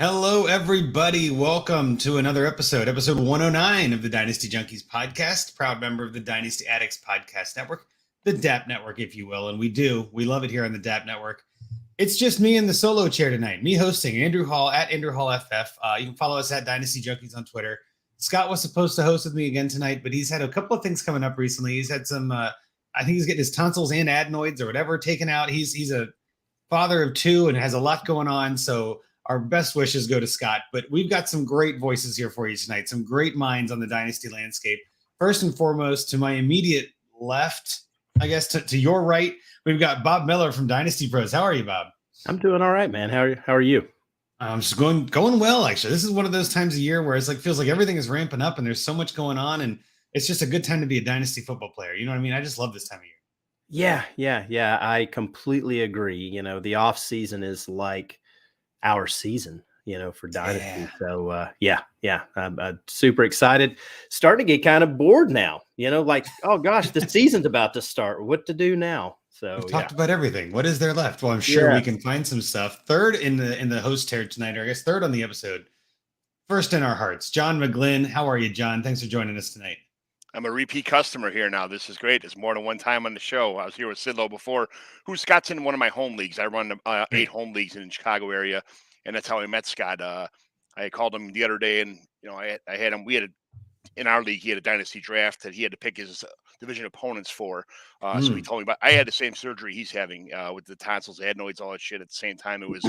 Hello, everybody. Welcome to another episode 109 of the Dynasty Junkies podcast, proud member of the Dynasty Addicts podcast network, the DAP network, if you will. And we love it here on the DAP network. It's just me in the solo chair tonight, me hosting Andrew Hall at Andrew Hall FF. You can follow us at Dynasty Junkies on Twitter. Scott was supposed to host with me again tonight, but he's had a couple of things coming up recently. He's had some, I think he's getting his tonsils and adenoids or whatever taken out. He's a father of two and has a lot going on. So our best wishes go to Scott, but we've got some great voices here for you tonight, some great minds on the Dynasty landscape. First and foremost, to my immediate left, I guess to your right, we've got Bob Miller from Dynasty Pros. How are you, Bob? I'm doing all right, man. How are you? I'm just going well, actually. This is one of those times of year where it's like feels like everything is ramping up and there's so much going on, and it's just a good time to be a Dynasty football player. You know what I mean? I just love this time of year. Yeah. I completely agree. The off season is like our season, for Dynasty. Yeah. So I'm super excited. Starting to get kind of bored now, like, oh gosh, the season's about to start. What to do now? So we've talked about everything. What is there left? Well, I'm sure we can find some stuff. Third in the host chair tonight, or I guess third on the episode. First in our hearts, John McGlynn. How are you, John? Thanks for joining us tonight. I'm a repeat customer here now. This is great. It's more than one time on the show. I was here with Sidlow before, who Scott's in one of my home leagues. I run 8 home leagues in the Chicago area, and that's how I met Scott. I called him the other day, and I had him. In our league, he had a dynasty draft that he had to pick his division opponents for. So he told me about. I had the same surgery he's having with the tonsils, adenoids, all that shit. At the same time, it was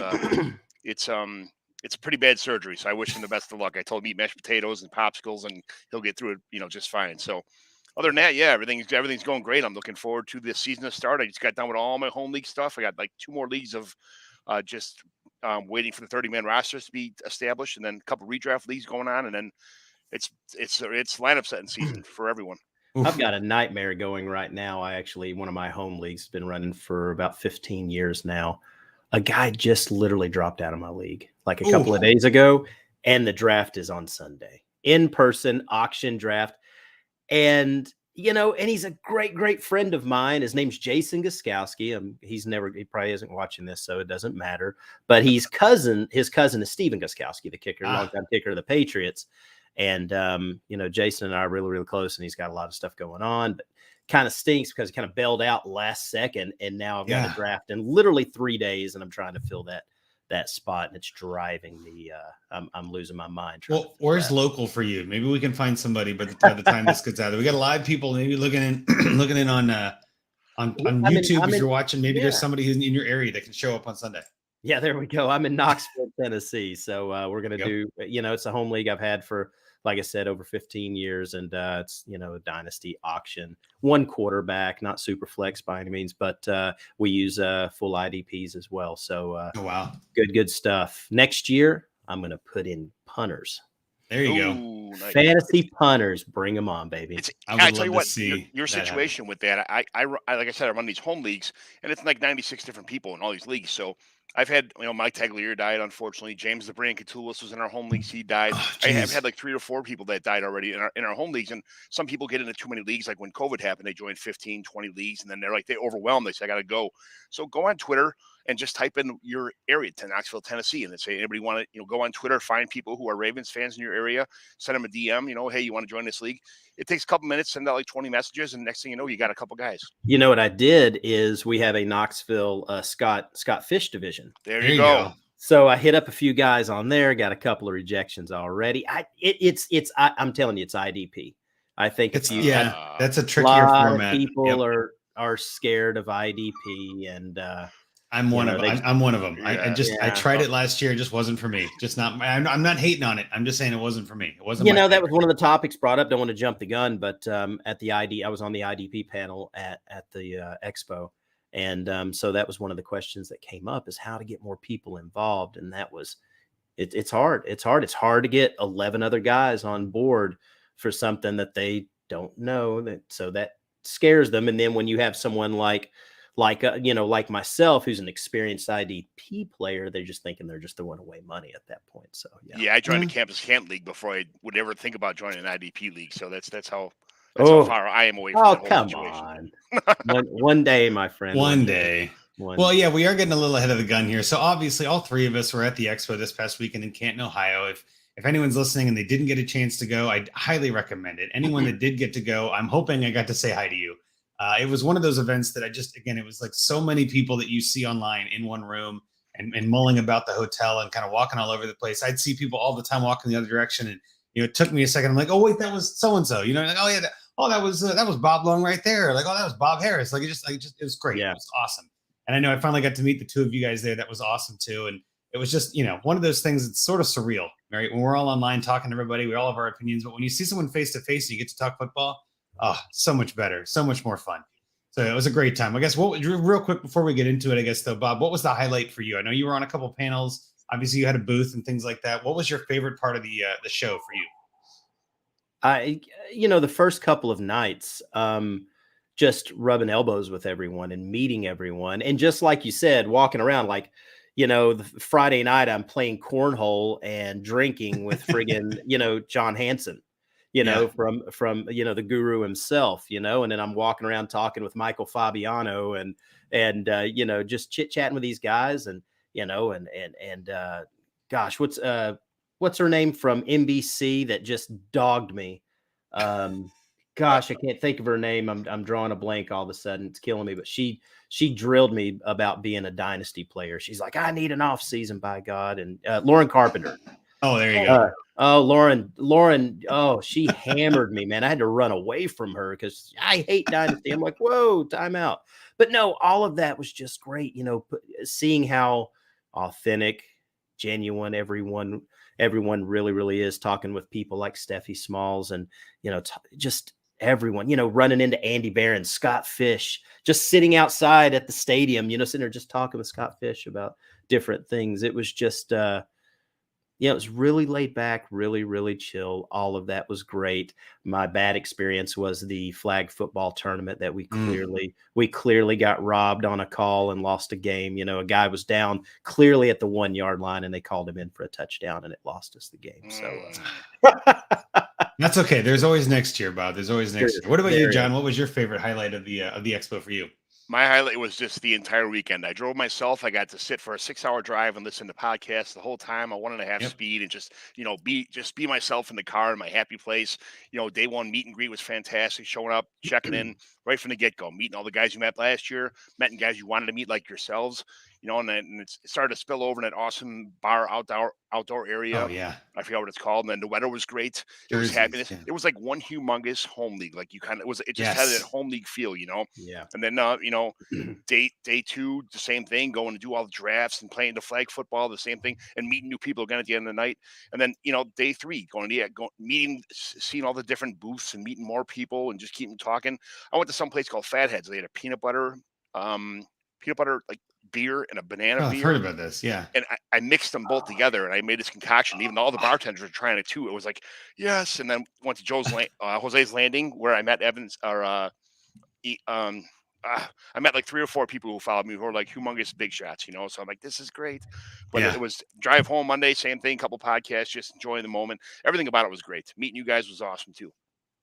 it's a pretty bad surgery. So I wish him the best of luck. I told him eat mashed potatoes and popsicles, and he'll get through it, just fine. So other than that, yeah, everything's going great. I'm looking forward to this season to start. I just got done with all my home league stuff. I got like 2 more leagues of just waiting for the 30-man rosters to be established, and then a couple redraft leagues going on, and then it's lineup setting season for everyone. I've got a nightmare going right now. One of my home leagues has been running for about 15 years now. A guy just literally dropped out of my league like a couple of days ago, and the draft is on Sunday. In-person auction draft. And, and he's a great friend of mine. His name's Jason Gostkowski. He probably isn't watching this, so it doesn't matter. But his cousin is Stephen Gostkowski, the kicker, longtime kicker of the Patriots. And, Jason and I are really, really close, and he's got a lot of stuff going on, but kind of stinks because he kind of bailed out last second. And now I've got a draft in literally 3 days, and I'm trying to fill that spot, and it's driving me. I'm losing my mind. Well, where's local for you? Maybe we can find somebody, but by the time this gets out, we got a lot of people maybe looking in on YouTube. If you're watching, maybe there's somebody who's in your area that can show up on Sunday. Yeah, there we go. I'm in Knoxville, Tennessee. So we're going to do, it's a home league I've had for, like I said, over 15 years. And it's, a dynasty auction, 1 quarterback, not super flex by any means, but we use full IDPs as well. So wow, good stuff. Next year, I'm going to put in punters. There you go. Nice. Fantasy punters. Bring them on, baby. I tell you what, your situation with that, I like I said, I run these home leagues, and it's like 96 different people in all these leagues. So I've had, Mike Tagliere died, unfortunately. James the Brain Catullus was in our home leagues. He died. I have had like 3 or 4 people that died already in our home leagues. And some people get into too many leagues. Like when COVID happened, they joined 15, 20 leagues, and then they overwhelmed. They say, I got to go. So go on Twitter and just type in your area to Knoxville, Tennessee, and then say, anybody want to, go on Twitter, find people who are Ravens fans in your area, send them a DM, hey, you want to join this league? It takes a couple minutes, send out like 20 messages, and next thing you know, you got a couple guys. You know what I did is we have a Knoxville Scott Fish division. There you go. So I hit up a few guys on there, got a couple of rejections already. I'm telling you, it's IDP. I think that's a trickier format. People are scared of IDP, and I'm one of them. I'm one of them. I tried it last year. It just wasn't for me. I'm not hating on it. I'm just saying it wasn't for me. It wasn't. That was one of the topics brought up. Don't want to jump the gun, but I was on the IDP panel at the expo, and so that was one of the questions that came up is how to get more people involved, and that was it's hard. It's hard to get 11 other guys on board for something that they don't know. That scares them, and then when you have someone like myself, who's an experienced IDP player, they're just thinking they're just throwing away money at that point. So I joined a campus camp league before I would ever think about joining an IDP league. So that's how far I am away from the whole situation. Come on. one day, my friend. One day. Well, yeah, we are getting a little ahead of the gun here. So obviously all three of us were at the expo this past weekend in Canton, Ohio. If anyone's listening and they didn't get a chance to go, I'd highly recommend it. Anyone that did get to go, I'm hoping I got to say hi to you. It was one of those events that it was like so many people that you see online in one room and mulling about the hotel and kind of walking all over the place. I'd see people all the time walking the other direction. And, it took me a second. I'm like, oh, wait, that was so-and-so, like, oh yeah. That was Bob Long right there. Like, oh, that was Bob Harris. Like, it was great. Yeah. It was awesome. And I know I finally got to meet the two of you guys there. That was awesome too. And it was just, one of those things that's sort of surreal, right? When we're all online talking to everybody, we all have our opinions, but when you see someone face to face and you get to talk football, oh, so much better, so much more fun. So it was a great time. I guess real quick before we get into it, I guess though, Bob, what was the highlight for you? I know you were on a couple of panels. Obviously you had a booth and things like that. What was your favorite part of the show for you? The first couple of nights, just rubbing elbows with everyone and meeting everyone. And just like you said, walking around like, the Friday night I'm playing cornhole and drinking with friggin', John Hansen, from the guru himself, and then I'm walking around talking with Michael Fabiano and just chit chatting with these guys and, gosh, what's her name from NBC that just dogged me? Gosh, I can't think of her name. I'm drawing a blank all of a sudden. It's killing me. But she drilled me about being a dynasty player. She's like, I need an off season, by God. And Lauren Carpenter. Oh, there you go. Lauren. Oh, she hammered me, man. I had to run away from her because I hate dynasty. I'm like, whoa, time out. But no, all of that was just great. Seeing how authentic, genuine everyone really, really is, talking with people like Steffi Smalls and, just everyone, running into Andy Barron, Scott Fish, just sitting outside at the stadium, sitting there just talking with Scott Fish about different things. It was just, it was really laid back, really, really chill. All of that was great. My bad experience was the flag football tournament that we clearly got robbed on a call and lost a game. A guy was down clearly at the 1 yard line and they called him in for a touchdown and it lost us the game. So that's okay. There's always next year, Bob. There's always next year. What about you, John? What was your favorite highlight of the expo for you? My highlight was just the entire weekend. I drove myself. I got to sit for a 6-hour drive and listen to podcasts the whole time. I wanted to have speed and just, be myself in the car in my happy place. Day one meet and greet was fantastic. Showing up, checking in right from the get-go, meeting all the guys you met last year, meeting guys you wanted to meet like yourselves. And it started to spill over in that awesome bar outdoor area. Oh, yeah. I forgot what it's called. And then the weather was great. It was happiness. Yeah. It was like one humongous home league. Like it just had that home league feel, Yeah. And then, day two, the same thing, going to do all the drafts and playing the flag football, the same thing, and meeting new people again at the end of the night. And then, day three, meeting, seeing all the different booths and meeting more people and just keeping talking. I went to some place called Fatheads. They had a peanut butter like beer and a banana beer. I've heard about this, yeah. And I mixed them both together and I made this concoction. Even though all the bartenders were trying it too, it was like, yes. And then went to Jose's Landing where I met I met like 3 or 4 people who followed me who were like humongous big shots, So I'm like, this is great. But it was drive home Monday, same thing, couple podcasts, just enjoying the moment. Everything about it was great. Meeting you guys was awesome too.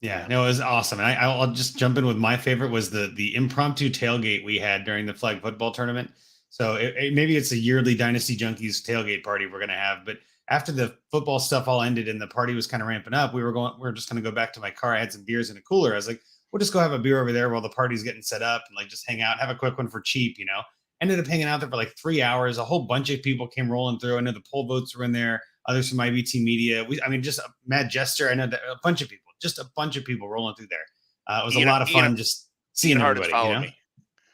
Yeah, no, it was awesome. And I'll just jump in with my favorite was the impromptu tailgate we had during the flag football tournament. So maybe it's a yearly Dynasty Junkies tailgate party we're going to have. But after the football stuff all ended and the party was kind of ramping up, we were just going to go back to my car. I had some beers in a cooler. I was like, we'll just go have a beer over there while the party's getting set up and like just hang out, have a quick one for cheap, Ended up hanging out there for like 3 hours. A whole bunch of people came rolling through. I know the poll votes were in there. Others from IBT Media. Just a Mad Jester. I know that a bunch of people rolling through there. It was a lot of fun just seeing everybody.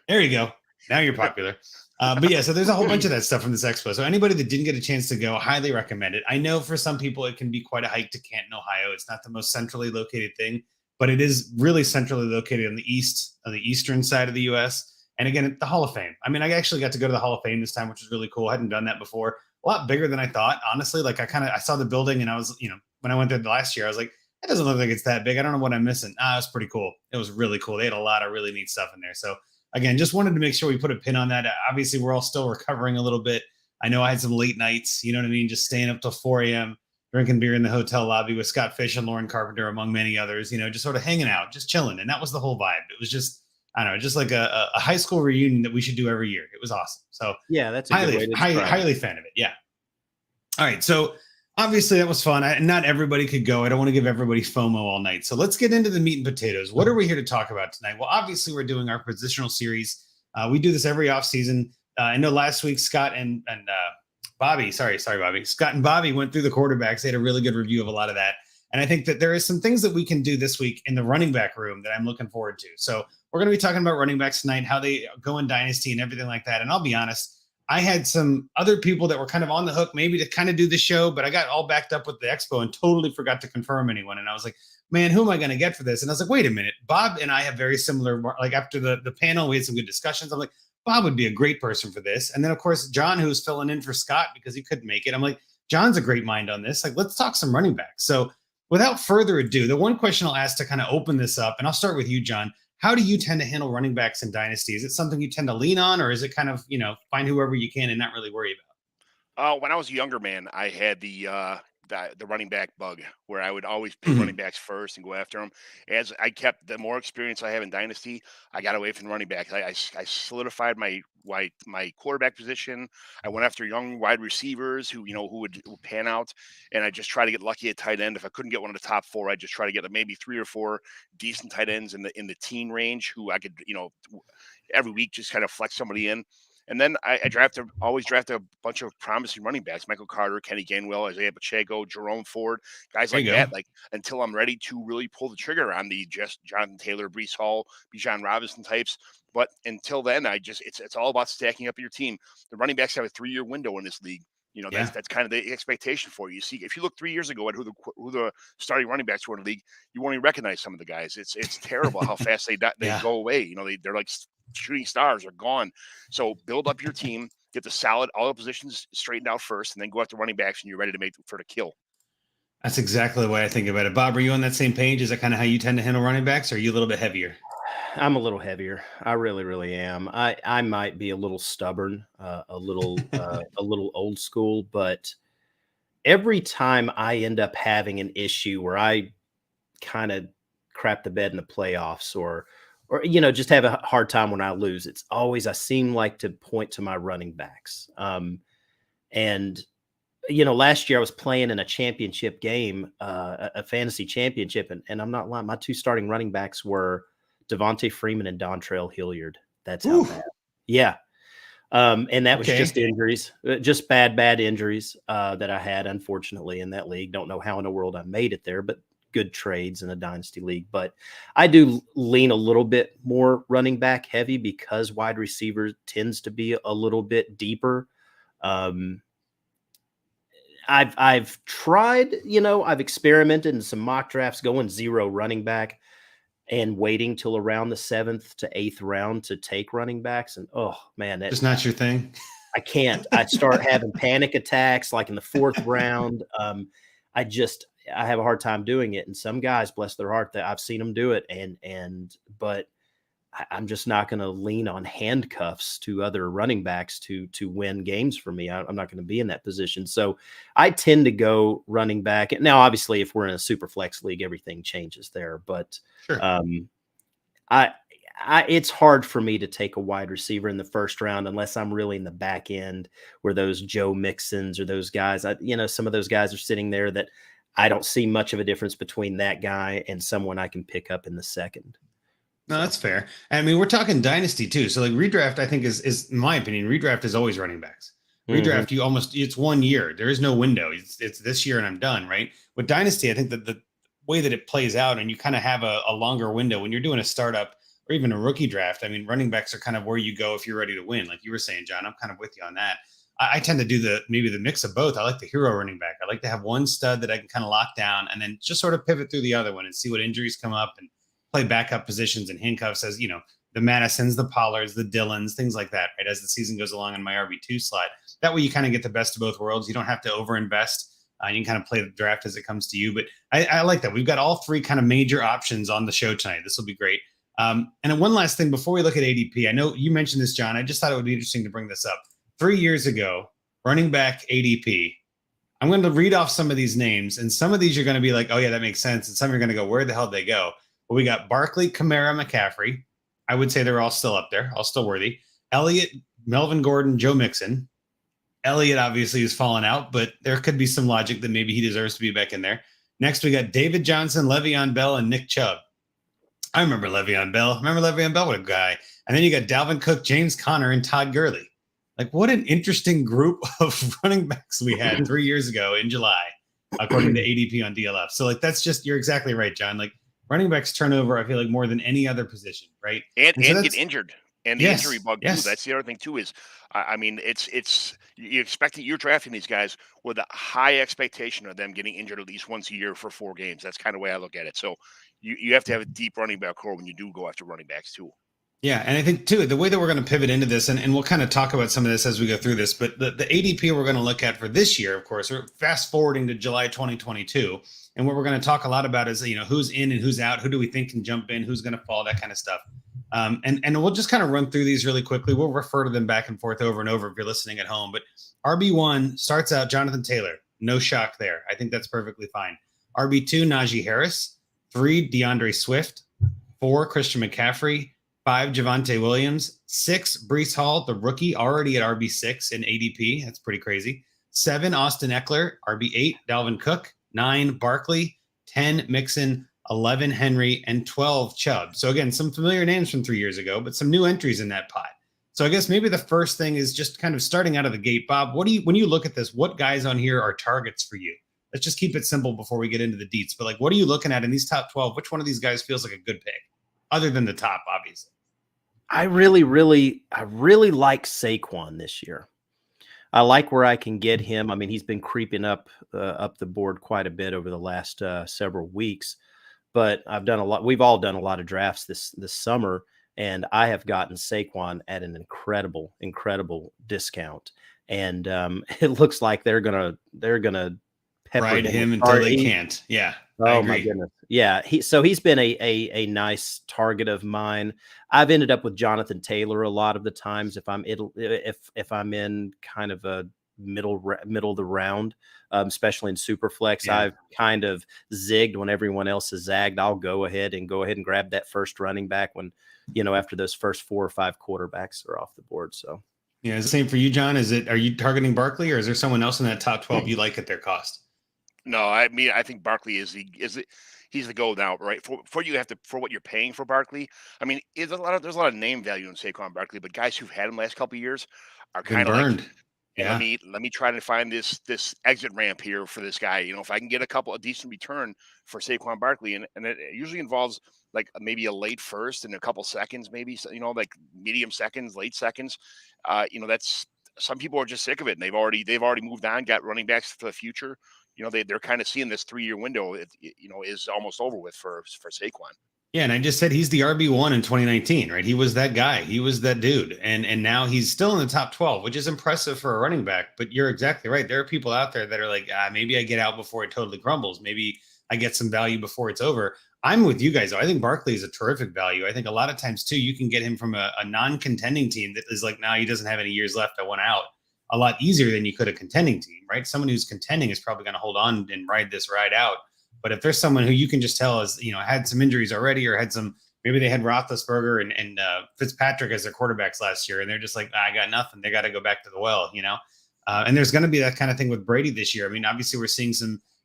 There you go. Now you're popular. But yeah, so there's a whole bunch of that stuff from this expo. So anybody that didn't get a chance to go, highly recommend it. I know for some people it can be quite a hike to Canton, Ohio. It's not the most centrally located thing, but it is really centrally located on the eastern side of the U.S. And again, the Hall of Fame. I mean, I actually got to go to the Hall of Fame this time, which was really cool. I hadn't done that before. A lot bigger than I thought, honestly. Like I saw the building and I was, when I went there last year, I was like, it doesn't look like it's that big. I don't know what I'm missing. It was pretty cool. It was really cool. They had a lot of really neat stuff in there. So again, just wanted to make sure we put a pin on that. Obviously, we're all still recovering a little bit. I know I had some late nights, you know what I mean? Just staying up till 4 a.m., drinking beer in the hotel lobby with Scott Fish and Lauren Carpenter, among many others, just sort of hanging out, just chilling. And that was the whole vibe. It was just I don't know, just like a high school reunion that we should do every year. It was awesome. So Yeah, that's a good way to describe it. Highly fan of it. Yeah. All right. So obviously that was fun. Not everybody could go. I don't want to give everybody FOMO all night. So let's get into the meat and potatoes. What are we here to talk about tonight? Well, obviously we're doing our positional series. We do this every offseason. I know last week Scott and Bobby, sorry, Bobby. Scott and Bobby went through the quarterbacks. They had a really good review of a lot of that. And I think that there is some things that we can do this week in the running back room that I'm looking forward to. So we're going to be talking about running backs tonight, how they go in Dynasty and everything like that. And I'll be honest, I had some other people that were kind of on the hook maybe to kind of do the show, but I got all backed up with the expo and totally forgot to confirm anyone. And I was like, man, who am I going to get for this? And I was like, wait a minute. Bob and I have very similar, like after the panel, we had some good discussions. I'm like, Bob would be a great person for this. And then, of course, John, who's filling in for Scott because he couldn't make it. I'm like, John's a great mind on this. Like, let's talk some running backs. So without further ado, the one question I'll ask to kind of open this up, and I'll start with you, John. How do you tend to handle running backs in Dynasty? Is it something you tend to lean on, or is it kind of, find whoever you can and not really worry about? When I was a younger man, I had the running back bug where I would always pick running backs first and go after them. As I kept, the more experience I have in Dynasty, I got away from running backs. I solidified my quarterback position. I went after young wide receivers who would pan out, and I just try to get lucky at tight end. If I couldn't get one of the top four, I just try to get maybe 3 or 4 decent tight ends in the teen range who I could every week just kind of flex somebody in. And then I always draft a bunch of promising running backs: Michael Carter, Kenny Gainwell, Isaiah Pacheco, Jerome Ford, guys like that. Like, until I'm ready to really pull the trigger on the just Jonathan Taylor, Breece Hall, Bijan Robinson types. But until then, it's all about stacking up your team. The running backs have a 3-year window in this league. That's kind of the expectation for you. See, if you look 3 years ago at who the starting running backs were in the league, you won't even recognize some of the guys. It's terrible how fast they go away. They're like shooting stars are gone. So build up your team, get all the positions straightened out first, and then go after running backs, and you're ready to make for the kill. That's exactly the way I think about it. Bob, are you on that same page? Is that kind of how you tend to handle running backs, or are you a little bit heavier? I'm a little heavier. I really, really am. I might be a little stubborn, a little old school, but every time I end up having an issue where I kind of crap the bed in the playoffs or just have a hard time when I lose, it's always, I seem like to point to my running backs. And last year I was playing in a championship game, a fantasy championship, and I'm not lying, my 2 starting running backs were Devontae Freeman and Dontrell Hilliard. That's how bad. Yeah. And that was just injuries, just bad injuries that I had, unfortunately, in that league. Don't know how in the world I made it there, but good trades in a dynasty league. But I do lean a little bit more running back heavy because wide receiver tends to be a little bit deeper. I've tried, I've experimented in some mock drafts going 0 running back and waiting till around the 7th to 8th round to take running backs. And oh man, that's not your thing. I can't. I start having panic attacks like in the 4th round. I have a hard time doing it. And some guys, bless their heart, that I've seen them do it. But I'm just not going to lean on handcuffs to other running backs to win games for me. I'm not going to be in that position. So I tend to go running back. Now, obviously, if we're in a super flex league, everything changes there. But sure. It's hard for me to take a wide receiver in the 1st round unless I'm really in the back end where those Joe Mixons or those guys, some of those guys are sitting there that I don't see much of a difference between that guy and someone I can pick up in the 2nd. No, that's fair. I mean, we're talking dynasty too. So like redraft, I think is in my opinion, redraft is always running backs. Redraft, it's 1 year. There is no window. It's this year and I'm done, right? With dynasty, I think that the way that it plays out and you kind of have a longer window when you're doing a startup or even a rookie draft. I mean, running backs are kind of where you go if you're ready to win. Like you were saying, John, I'm kind of with you on that. I tend to do maybe the mix of both. I like the hero running back. I like to have one stud that I can kind of lock down and then just sort of pivot through the other one and see what injuries come up and play backup positions and handcuffs as, the Madisons, the Pollards, the Dylans, things like that, right? As the season goes along in my RB2 slot. That way you kind of get the best of both worlds. You don't have to overinvest. You can kind of play the draft as it comes to you. But I like that. We've got all 3 kind of major options on the show tonight. This will be great. And then one last thing before we look at ADP. I know you mentioned this, John. I just thought it would be interesting to bring this up. 3 years ago, running back ADP. I'm going to read off some of these names, and some of these you're going to be like, oh, yeah, that makes sense. And some you're going to go, where the hell did they go? Well, we got Barkley, Kamara, McCaffrey, I would say they're all still up there, all still worthy. Elliott, Melvin Gordon, Joe Mixon. Elliott obviously has fallen out, but there could be some logic that maybe he deserves to be back in there. Next, we got David Johnson, Le'Veon Bell, and Nick Chubb. I remember Le'Veon Bell. What a guy. And then you got Dalvin Cook, James Conner, and Todd Gurley. Like, what an interesting group of running backs we had 3 years ago in July, according to ADP on DLF. So, like, that's just, you're exactly right, John. Like, running backs turnover, I feel like, more than any other position, right? And get injured. And the injury bug too. Yes. That's the other thing too. Is I mean, it's you expect that you're drafting these guys with a high expectation of them getting injured at least once a year for 4 games. That's kind of the way I look at it. So you have to have a deep running back core when you do go after running backs too. Yeah, and I think too the way that we're going to pivot into this, and we'll kind of talk about some of this as we go through this. But the ADP we're going to look at for this year, of course, we're fast forwarding to July 2022, and what we're going to talk a lot about is who's in and who's out, who do we think can jump in, who's going to fall, that kind of stuff. And we'll just kind of run through these really quickly. We'll refer to them back and forth over and over if you're listening at home. But RB1 starts out Jonathan Taylor. No shock there. I think that's perfectly fine. RB2, Najee Harris. 3, DeAndre Swift. 4, Christian McCaffrey. 5, Javonte Williams. 6, Breece Hall, the rookie, already at RB6 in ADP. That's pretty crazy. 7, Austin Eckler. RB8, Dalvin Cook. 9, Barkley. 10, Mixon. 11, Henry, and 12, Chubb. So again, some familiar names from 3 years ago, but some new entries in that pot. So I guess maybe the first thing is just kind of starting out of the gate. Bob, when you look at this, what guys on here are targets for you? Let's just keep it simple before we get into the deets. But like, what are you looking at in these top 12? Which one of these guys feels like a good pick, other than the top, obviously? I really like Saquon this year. I like where I can get him. I mean, he's been creeping up the board quite a bit over the last several weeks. But I've done a lot. We've all done a lot of drafts this summer, and I have gotten Saquon at an incredible discount. And it looks like they're gonna pepper ride him until they can't. Yeah. Oh my goodness. Yeah. He's been a nice target of mine. I've ended up with Jonathan Taylor a lot of the times if I'm in kind of a middle of the round, especially in Superflex. Yeah. I've kind of zigged when everyone else has zagged. I'll go ahead and grab that first running back when, after those first 4 or 5 quarterbacks are off the board. So yeah, is the same for you, John? Are you targeting Barkley, or is there someone else in that top 12 you like at their cost? No, I mean, I think Barkley he's the go now, right? For what you're paying for Barkley. I mean, there's a lot of name value in Saquon Barkley, but guys who've had him last couple of years are kind of burned. Like, yeah. Let me try to find this exit ramp here for this guy. If I can get a decent return for Saquon Barkley, and it usually involves like maybe a late first and a couple seconds, maybe like medium seconds, late seconds. That's some people are just sick of it, and they've already moved on, got running backs for the future. They're kind of seeing this 3-year window, is almost over with for Saquon. Yeah, and I just said he's the RB1 in 2019, right? He was that guy. He was that dude. And now he's still in the top 12, which is impressive for a running back. But you're exactly right. There are people out there that are like, maybe I get out before it totally crumbles. Maybe I get some value before it's over. I'm with you guys, though. I think Barkley is a terrific value. I think a lot of times, too, you can get him from a non-contending team that is like, now he doesn't have any years left. I want out. A lot easier than you could a contending team, right? Someone who's contending is probably going to hold on and ride this ride out. But if there's someone who you can just tell is, had some injuries already, or maybe they had Roethlisberger and Fitzpatrick as their quarterbacks last year, and they're just like, I got nothing. They got to go back to the well, and there's going to be that kind of thing with Brady this year. I mean, obviously we're seeing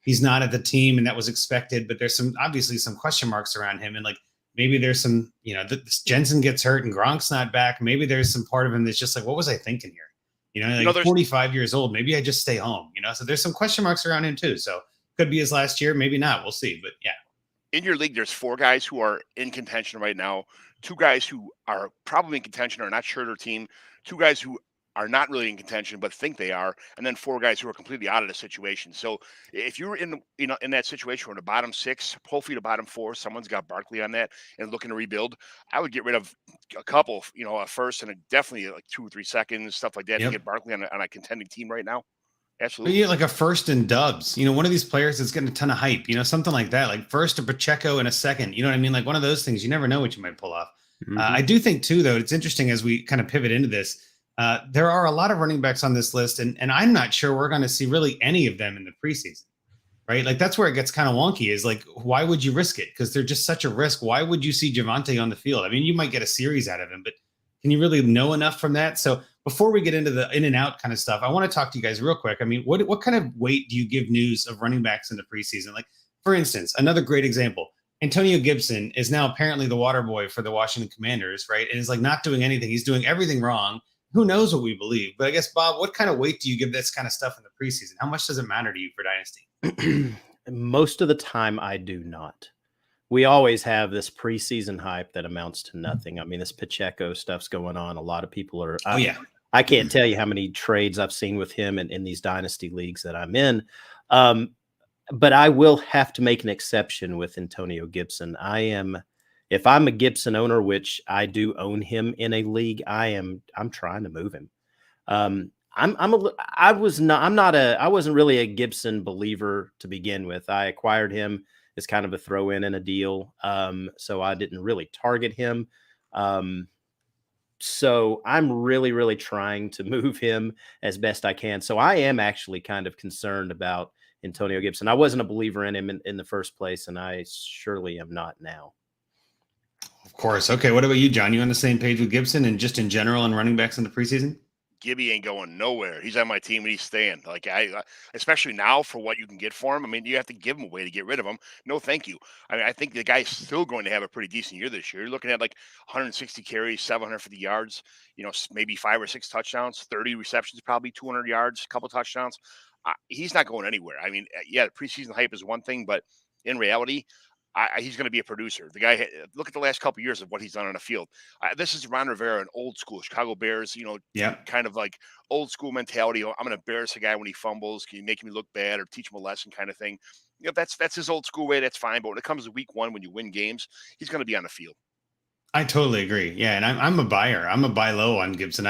he's not at the team, and that was expected, but there's obviously some question marks around him. And like, maybe there's some, Jensen gets hurt and Gronk's not back. Maybe there's some part of him that's just like, what was I thinking here? 45 years old, maybe I just stay home, so there's some question marks around him too. So could be his last year, maybe not. We'll see. But yeah. In your league, there's 4 guys who are in contention right now, 2 guys who are probably in contention or not sure their team, 2 guys who are not really in contention but think they are, and then 4 guys who are completely out of the situation. So if you're in that situation where the bottom 6, hopefully the bottom 4, someone's got Barkley on that and looking to rebuild, I would get rid of a couple, a first and definitely like 2 or 3 seconds, stuff like that, to get Barkley on a contending team right now. Absolutely. But like a first and Dubs, one of these players that's getting a ton of hype, something like that, like first a Pacheco and a second, you know what I mean? Like one of those things, you never know what you might pull off. Mm-hmm. I do think too, though, it's interesting as we kind of pivot into this. There are a lot of running backs on this list, and I'm not sure we're going to see really any of them in the preseason. right? Like that's where it gets kind of wonky is like, why would you risk it? Because they're just such a risk. Why would you see Javonte on the field? I mean, you might get a series out of him, but can you really know enough from that? So before we get into the in and out kind of stuff, I want to talk to you guys real quick. I mean, what kind of weight do you give news of running backs in the preseason? Like, for instance, another great example, Antonio Gibson is now apparently the water boy for the Washington Commanders, right? And is like not doing anything. He's doing everything wrong. Who knows what we believe? But I guess, Bob, what kind of weight do you give this kind of stuff in the preseason? How much does it matter to you for Dynasty? Most of the time, I do not. We always have this preseason hype that amounts to nothing. I mean, this Pacheco stuff's going on. A lot of people are. Oh, yeah. I can't tell you how many trades I've seen with him in these Dynasty leagues that I'm in. But I will have to make an exception with Antonio Gibson. If I'm a Gibson owner, which I do own him in a league, I'm trying to move him. I wasn't really a Gibson believer to begin with. I acquired him as kind of a throw in a deal. So I didn't really target him. So I'm really, really trying to move him as best I can. So I am actually kind of concerned about Antonio Gibson. I wasn't a believer in him in the first place, and I surely am not now. Of course. Okay. What about you, John? You on the same page with Gibson and just in general on running backs in the preseason? Gibby ain't going nowhere. He's on my team and he's staying. Like especially now for what you can get for him. I mean, you have to give him a way to get rid of him. No, thank you. I mean, I think the guy's still going to have a pretty decent year this year. You're looking at like 160 carries, 750 yards, maybe 5 or 6 touchdowns, 30 receptions, probably 200 yards, a couple touchdowns. He's not going anywhere. I mean, yeah, the preseason hype is one thing, but in reality, he's going to be a producer. The guy, look at the last couple of years of what he's done on the field. This is Ron Rivera, an old school Chicago Bears, kind of like old school mentality. I'm going to embarrass a guy when he fumbles. Can you make me look bad or teach him a lesson kind of thing? That's his old school way. That's fine. But when it comes to week 1, when you win games, he's going to be on the field. I totally agree. Yeah. And I'm a buyer. I'm a buy low on Gibson.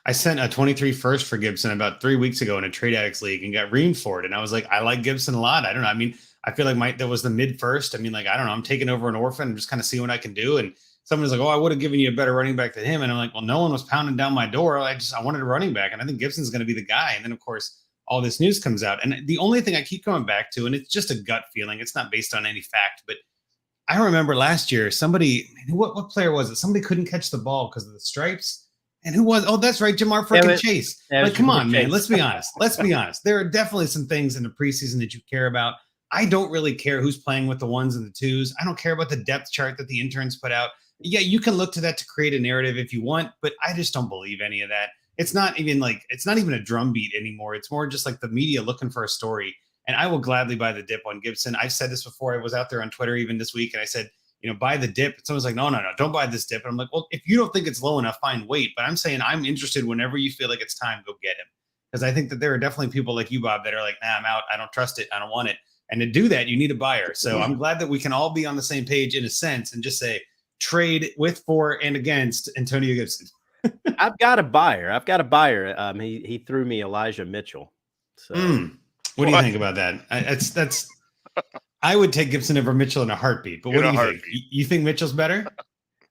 I sent a 23 first for Gibson about 3 weeks ago in a trade addicts league and got reamed for it. And I was like, I like Gibson a lot. I don't know. I mean, I feel like that was the mid first. I mean, like, I don't know. I'm taking over an orphan and just kind of see what I can do. And someone was like, oh, I would have given you a better running back than him. And I'm like, well, no one was pounding down my door. I wanted a running back. And I think Gibson's going to be the guy. And then, of course, all this news comes out. And the only thing I keep coming back to, and it's just a gut feeling, it's not based on any fact, but I remember last year, what player was it? Somebody couldn't catch the ball because of the stripes. And who was? Oh, that's right, Jamar freaking Chase. Like, come on, man. Let's be honest. There are definitely some things in the preseason that you care about. I don't really care who's playing with the 1s and the 2s. I don't care about the depth chart that the interns put out. Yeah, you can look to that to create a narrative if you want, but I just don't believe any of that. It's not even a drumbeat anymore. It's more just like the media looking for a story. And I will gladly buy the dip on Gibson. I've said this before. I was out there on Twitter even this week, and I said, buy the dip. And someone's like, no, don't buy this dip. And I'm like, well, if you don't think it's low enough, fine, wait. But I'm saying I'm interested whenever you feel like it's time, go get him. Because I think that there are definitely people like you, Bob, that are like, nah, I'm out. I don't trust it. I don't want it. And to do that, you need a buyer. So I'm glad that we can all be on the same page in a sense and just say trade with, for, and against Antonio Gibson. I've got a buyer. He threw me Elijah Mitchell. So what do you think about that? That's I would take Gibson over Mitchell in a heartbeat. But what do you think? You think Mitchell's better?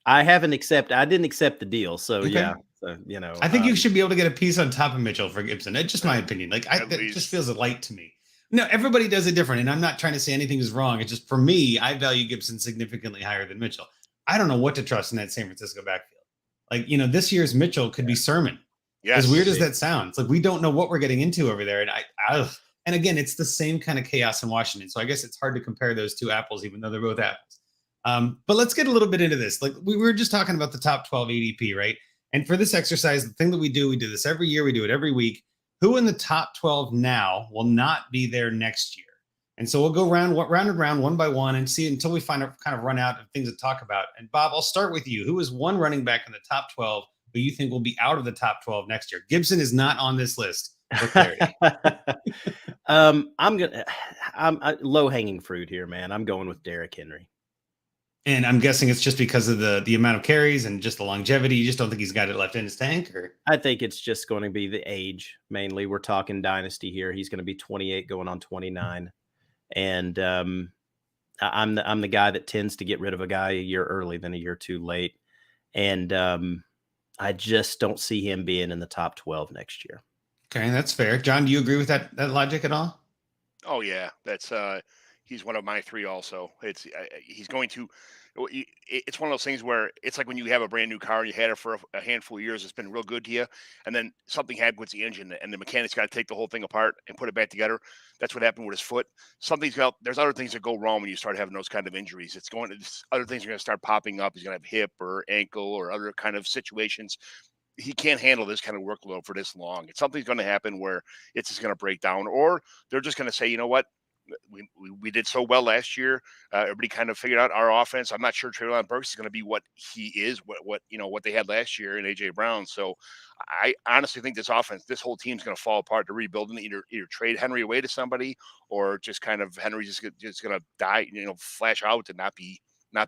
I didn't accept the deal. So okay. Yeah. So, I think you should be able to get a piece on top of Mitchell for Gibson. That's just my opinion. Like that just feels light to me. No, everybody does it different. And I'm not trying to say anything is wrong. It's just for me, I value Gibson significantly higher than Mitchell. I don't know what to trust in that San Francisco backfield. Like, this year's Mitchell could be Sermon. Yes. As weird as that sounds, it's like we don't know what we're getting into over there. And again, it's the same kind of chaos in Washington. So I guess it's hard to compare those two apples, even though they're both apples. But let's get a little bit into this. Like we were just talking about the top 12 ADP, right? And for this exercise, the thing that we do this every year. We do it every week. Who in the top 12 now will not be there next year? And so we'll go round and round one by one and see until we kind of run out of things to talk about. And Bob, I'll start with you. Who is one running back in the top 12 who you think will be out of the top 12 next year? Gibson is not on this list for clarity. I'm low hanging fruit here, man. I'm going with Derrick Henry. And I'm guessing it's just because of the amount of carries and just the longevity. You just don't think he's got it left in his tank? Or I think it's just going to be the age mainly. We're talking dynasty here. He's going to be 28 going on 29. And I'm the guy that tends to get rid of a guy a year early than a year too late. And I just don't see him being in the top 12 next year. Okay, that's fair. John, do you agree with that logic at all? Oh yeah, that's he's one of my three also. He's going to. It's one of those things where it's like when you have a brand new car and you had it for a handful of years, it's been real good to you, and then something happened with the engine, and the mechanic's got to take the whole thing apart and put it back together. That's what happened with his foot. There's other things that go wrong when you start having those kind of injuries. Other things are going to start popping up. He's going to have hip or ankle or other kind of situations. He can't handle this kind of workload for this long. Something's going to happen where it's just going to break down, or they're just going to say, you know what, we did so well last year. Everybody kind of figured out our offense. I'm not sure Treylon Burks is going to be what he is, what they had last year in AJ Brown. So I honestly think this whole team's going to fall apart to rebuild and either trade Henry away to somebody, or just kind of Henry's just going to die, flash out and not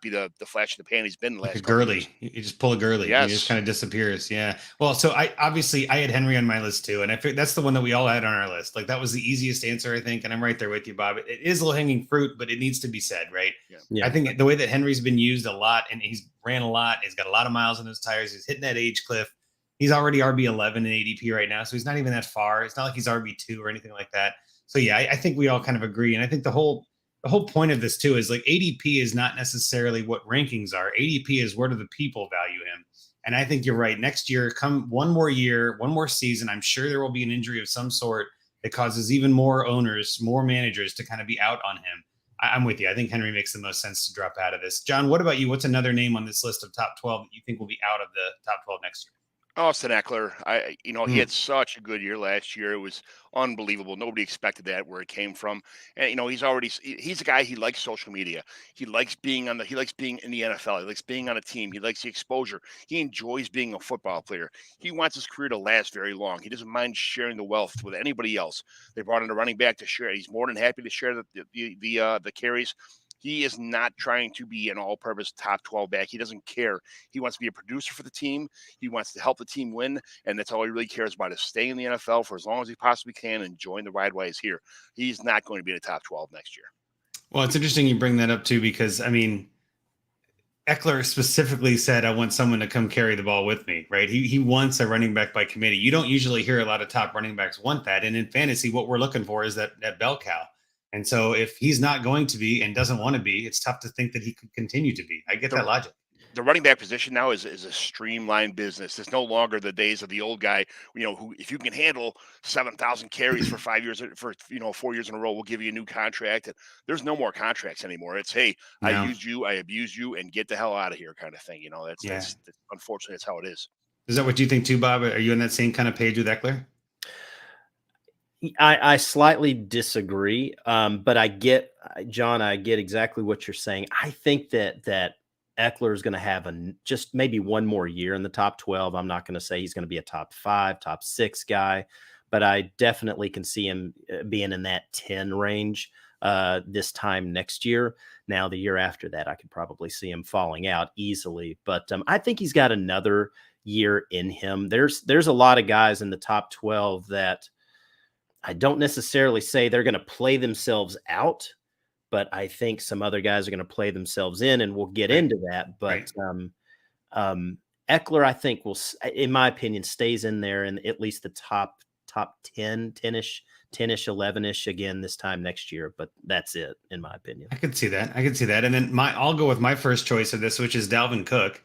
be the flash in the pan he's been the last Like a couple Gurley. years. You just pull a Gurley. Yes. And he just kind of disappears. Yeah. Well, so I had Henry on my list too. And I think that's the one that we all had on our list. Like that was the easiest answer, I think. And I'm right there with you, Bob. It is low hanging fruit, but it needs to be said, right? Yeah. I think the way that Henry's been used a lot and he's ran a lot, he's got a lot of miles on his tires. He's hitting that age cliff. He's already RB11 in ADP right now. So he's not even that far. It's not like he's RB2 or anything like that. So yeah, I think we all kind of agree. And I think the whole point of this too is like ADP is not necessarily what rankings are. ADP is where do the people value him. And I think you're right. Next year, come one more year, one more season, I'm sure there will be an injury of some sort that causes even more owners, more managers to kind of be out on him. I'm with you. I think Henry makes the most sense to drop out of this. John, what about you? What's another name on this list of top 12 that you think will be out of the top 12 next year? Austin Eckler. He had such a good year last year. It was unbelievable. Nobody expected that where it came from. And he's a guy, he likes social media. He likes being in the NFL. He likes being on a team. He likes the exposure. He enjoys being a football player. He wants his career to last very long. He doesn't mind sharing the wealth with anybody else. They brought in a running back to share. He's more than happy to share the carries. He is not trying to be an all-purpose top 12 back. He doesn't care. He wants to be a producer for the team. He wants to help the team win, and that's all he really cares about is staying in the NFL for as long as he possibly can and enjoying the ride while he's here. He's not going to be in the top 12 next year. Well, it's interesting you bring that up too, because Eckler specifically said, I want someone to come carry the ball with me, right? He wants a running back by committee. You don't usually hear a lot of top running backs want that. And in fantasy, what we're looking for is that bell cow. And so if he's not going to be and doesn't want to be, it's tough to think that he could continue to be. I get that logic. The running back position now is a streamlined business. It's no longer the days of the old guy, who, if you can handle 7,000 carries for 5 years, for 4 years in a row, we'll give you a new contract. And there's no more contracts anymore. It's, hey, no. I used you, I abused you, and get the hell out of here kind of thing. That's unfortunately, that's how it is. Is that what you think too, Bob? Are you on that same kind of page with Eckler? I slightly disagree, but I get, John, I get exactly what you're saying. I think that Eckler is going to have just maybe one more year in the top 12. I'm not going to say he's going to be a top 5, top 6 guy, but I definitely can see him being in that 10 range this time next year. Now, the year after that, I could probably see him falling out easily, but I think he's got another year in him. There's a lot of guys in the top 12 that I don't necessarily say they're going to play themselves out, but I think some other guys are going to play themselves in, and we'll get into that. But Eckler, I think, will, in my opinion, stays in there in at least the top 10-ish, 11-ish again this time next year. But that's it, in my opinion. I could see that. And then I'll go with my first choice of this, which is Dalvin Cook.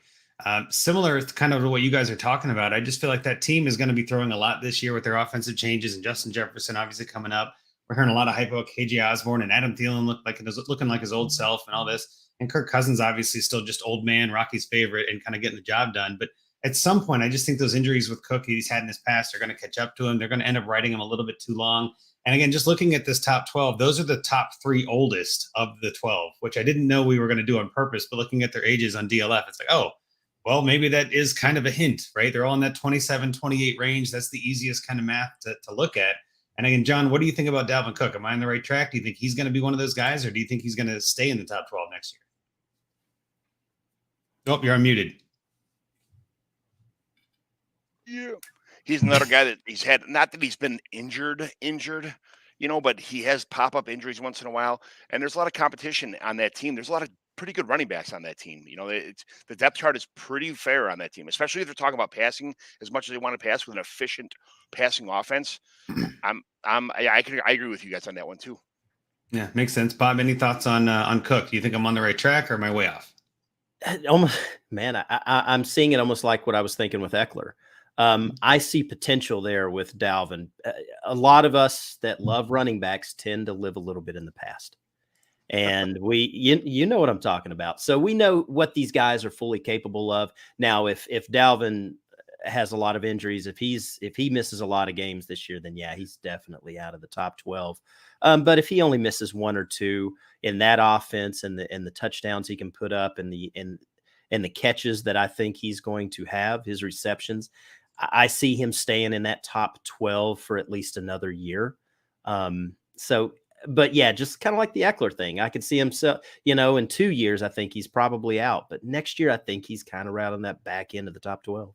Similar kind of to what you guys are talking about. I just feel like that team is going to be throwing a lot this year with their offensive changes, and Justin Jefferson obviously coming up. We're hearing a lot of hype about KJ Osborne, and Adam Thielen looking like his old self and all this. And Kirk Cousins obviously still just old man, Rocky's favorite, and kind of getting the job done. But at some point, I just think those injuries with Cook he's had in his past are going to catch up to him. They're going to end up riding him a little bit too long. And again, just looking at this top 12, those are the top 3 oldest of the 12, which I didn't know we were going to do on purpose. But looking at their ages on DLF, it's like, oh, well, maybe that is kind of a hint, right? They're all in that 27, 28 range. That's the easiest kind of math to look at. And again, John, what do you think about Dalvin Cook? Am I on the right track? Do you think he's going to be one of those guys, or do you think he's going to stay in the top 12 next year? Oh, you're unmuted. Yeah. He's another guy that he's had, not that he's been injured, but he has pop-up injuries once in a while. And there's a lot of competition on that team. There's a lot of pretty good running backs on that team. The depth chart is pretty fair on that team, especially if they're talking about passing as much as they want to pass with an efficient passing offense. I agree with you guys on that one too. Yeah, makes sense. Bob, any thoughts on Cook? Do you think I'm on the right track or am I way off? Almost, man, I'm seeing it almost like what I was thinking with Eckler. I see potential there with Dalvin. A lot of us that love running backs tend to live a little bit in the past. And you know what I'm talking about. So we know what these guys are fully capable of. Now, if Dalvin has a lot of injuries, if he misses a lot of games this year, then yeah, he's definitely out of the top 12. But if he only misses one or two in that offense and the touchdowns he can put up and the catches that I think he's going to have, his receptions, I see him staying in that top 12 for at least another year. But yeah, just kind of like the Eckler thing. I could see him, in 2 years, I think he's probably out. But next year, I think he's kind of right on that back end of the top 12.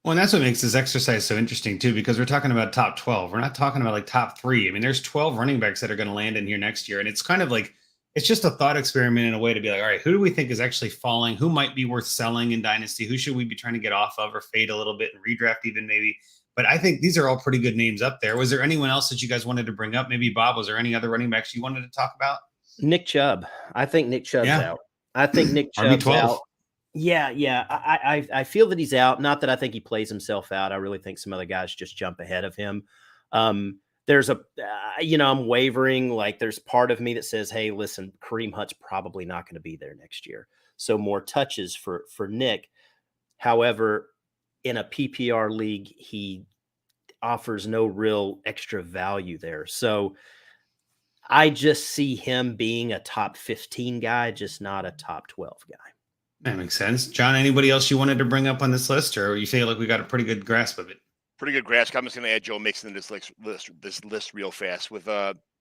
Well, and that's what makes this exercise so interesting, too, because we're talking about top 12. We're not talking about like top 3. I mean, there's 12 running backs that are going to land in here next year. And it's kind of like, it's just a thought experiment in a way to be like, all right, who do we think is actually falling? Who might be worth selling in Dynasty? Who should we be trying to get off of or fade a little bit and redraft even maybe? But I think these are all pretty good names up there. Was there anyone else that you guys wanted to bring up? Maybe Bob, was there any other running backs you wanted to talk about? Nick Chubb. I think Nick Chubb's out. I think Nick Chubb's out. Yeah. I feel that he's out. Not that I think he plays himself out. I really think some other guys just jump ahead of him. There's I'm wavering. Like there's part of me that says, hey, listen, Kareem Hunt's probably not going to be there next year. So more touches for Nick. However, in a PPR league, he offers no real extra value there. So I just see him being a top 15 guy, just not a top 12 guy. That makes sense. John, anybody else you wanted to bring up on this list, or you feel like we got a pretty good grasp of it? Pretty good grasp. I'm just going to add Joe Mixon to this list real fast with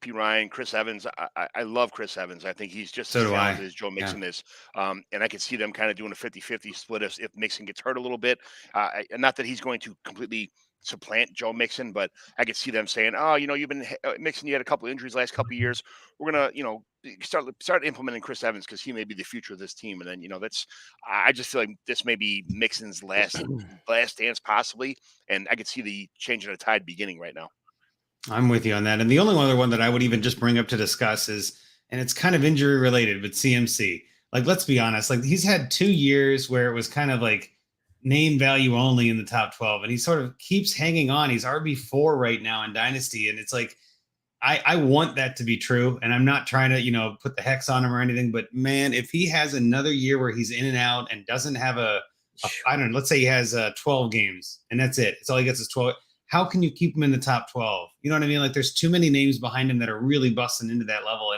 P. Ryan, Chris Evans. I love Chris Evans. I think he's just as talented as Joe Mixon is. And I could see them kind of doing a 50-50 split if Mixon gets hurt a little bit. Not that he's going to completely supplant Joe Mixon, but I could see them saying, oh, you've been Mixon, you had a couple of injuries last couple of years. We're going to, start implementing Chris Evans because he may be the future of this team. And then, I just feel like this may be Mixon's last dance possibly. And I could see the change in the tide beginning right now. I'm with you on that. And the only other one that I would even just bring up to discuss is, and it's kind of injury related, but CMC. Like, let's be honest, like he's had 2 years where it was kind of like name value only in the top 12. And he sort of keeps hanging on. He's RB4 right now in Dynasty. And it's like, I want that to be true. And I'm not trying to, put the hex on him or anything, but man, if he has another year where he's in and out and doesn't have I don't know, let's say he has 12 games and that's it. It's all he gets is 12. How can you keep him in the top 12? You know what I mean? Like there's too many names behind him that are really busting into that level.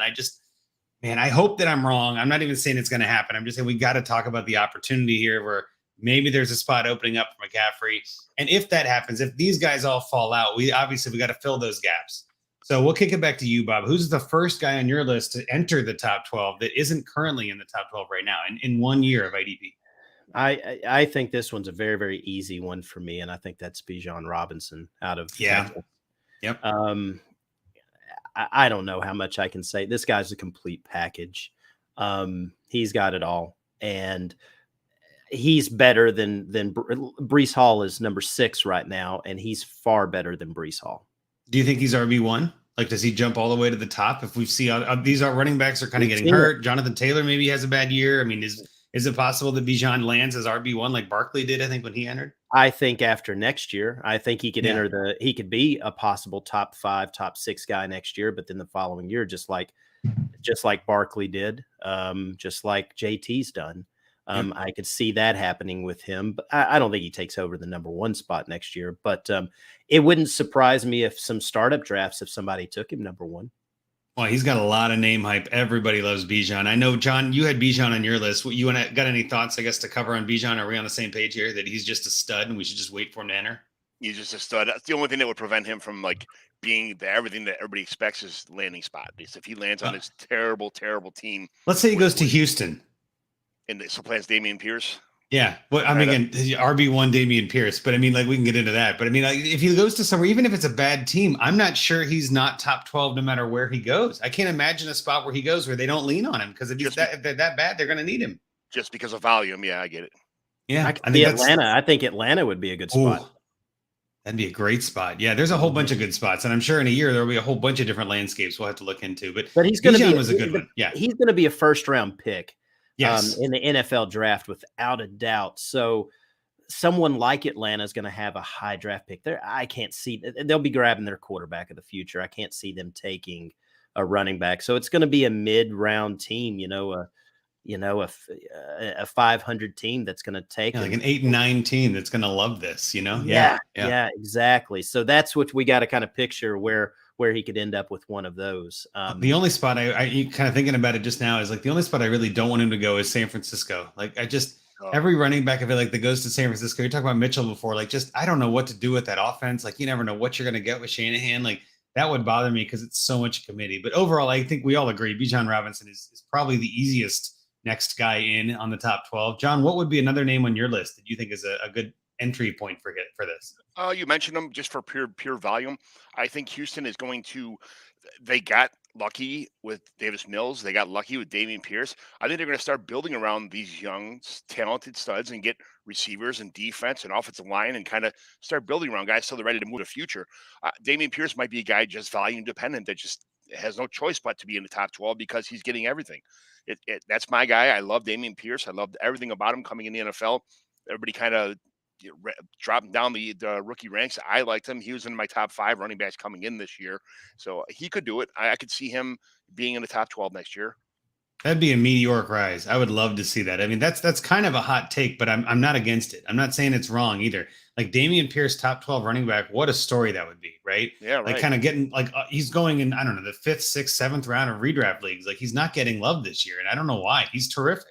And I hope that I'm wrong. I'm not even saying it's going to happen. I'm just saying we got to talk about the opportunity here where maybe there's a spot opening up for McCaffrey. And if that happens, if these guys all fall out, we got to fill those gaps. So we'll kick it back to you, Bob. Who's the first guy on your list to enter the top 12 that isn't currently in the top 12 right now in 1 year of IDP? I think this one's a very, very easy one for me, and I think that's Bijan Robinson out of Texas. Yep. I don't know how much I can say. This guy's a complete package. He's got it all, and he's better than Breece Hall is number 6 right now, and he's far better than Breece Hall. Do you think he's RB1? Like, does he jump all the way to the top? If we see these running backs are kind of getting hurt, Jonathan Taylor maybe has a bad year. I mean, is it possible that Bijan lands as RB1 like Barkley did, I think, when he entered? I think after next year, I think he could he could be a possible top 5, top 6 guy next year, but then the following year, just like Barkley did, just like JT's done. I could see that happening with him, but I don't think he takes over the number 1 spot next year. But it wouldn't surprise me if some startup drafts, if somebody took him number 1. Well, he's got a lot of name hype. Everybody loves Bijan. I know, John, you had Bijan on your list. Got any thoughts, I guess, to cover on Bijan? Are we on the same page here that he's just a stud and we should just wait for him to enter? He's just a stud. That's the only thing that would prevent him from like being everything that everybody expects is landing spot. Because if he lands on this terrible, terrible team. Let's say he goes to Houston. And supplants Damian Pierce. Yeah. Well, I mean, again, RB1 Damian Pierce, but I mean, like, we can get into that. But I mean, like, if he goes to somewhere, even if it's a bad team, I'm not sure he's not top 12 no matter where he goes. I can't imagine a spot where he goes where they don't lean on him because if they're that bad, they're going to need him. Just because of volume. Yeah, I get it. Yeah. I think Atlanta would be a good spot. That'd be a great spot. Yeah, there's a whole bunch of good spots, and I'm sure in a year there'll be a whole bunch of different landscapes we'll have to look into. But he's going to be was a good one. Yeah, he's going to be a first round pick. Yes. In the NFL draft without a doubt. So someone like Atlanta is going to have a high draft pick there. I can't see they'll be grabbing their quarterback of the future. I can't see them taking a running back. So it's going to be a mid-round team, a 500 team that's going to take like an 8 and 9 team that's going to love this, Yeah, exactly. So that's what we got to kind of picture where he could end up with one of those. The only spot I kind of thinking about it just now is like the only spot I really don't want him to go is San Francisco. Like every running back I feel like that goes to San Francisco. You're talking about Mitchell before, like I don't know what to do with that offense. Like you never know what you're going to get with Shanahan. Like that would bother me because it's so much committee. But overall, I think we all agree Bijan Robinson is probably the easiest next guy in on the top 12. John, what would be another name on your list that you think is a good entry point for this? You mentioned them just for pure volume. I think Houston is going to. They got lucky with Davis Mills. They got lucky with Damian Pierce. I think they're going to start building around these young, talented studs and get receivers and defense and offensive line and kind of start building around guys so they're ready to move to the future. Damian Pierce might be a guy just volume dependent that just has no choice but to be in the top 12 because he's getting everything. That's my guy. I love Damian Pierce. I loved everything about him coming in the NFL. Everybody kind of dropping down the rookie ranks. I liked him. He was in my top 5 running backs coming in this year. So he could do it. I could see him being in the top 12 next year. That'd be a meteoric rise. I would love to see that. I mean, that's kind of a hot take, but I'm not against it. I'm not saying it's wrong either. Like Damian Pierce, top 12 running back. What a story that would be, right? Yeah, right. Like kind of getting he's going in, I don't know, the 5th, 6th, 7th round of redraft leagues. Like he's not getting love this year, and I don't know why. He's terrific.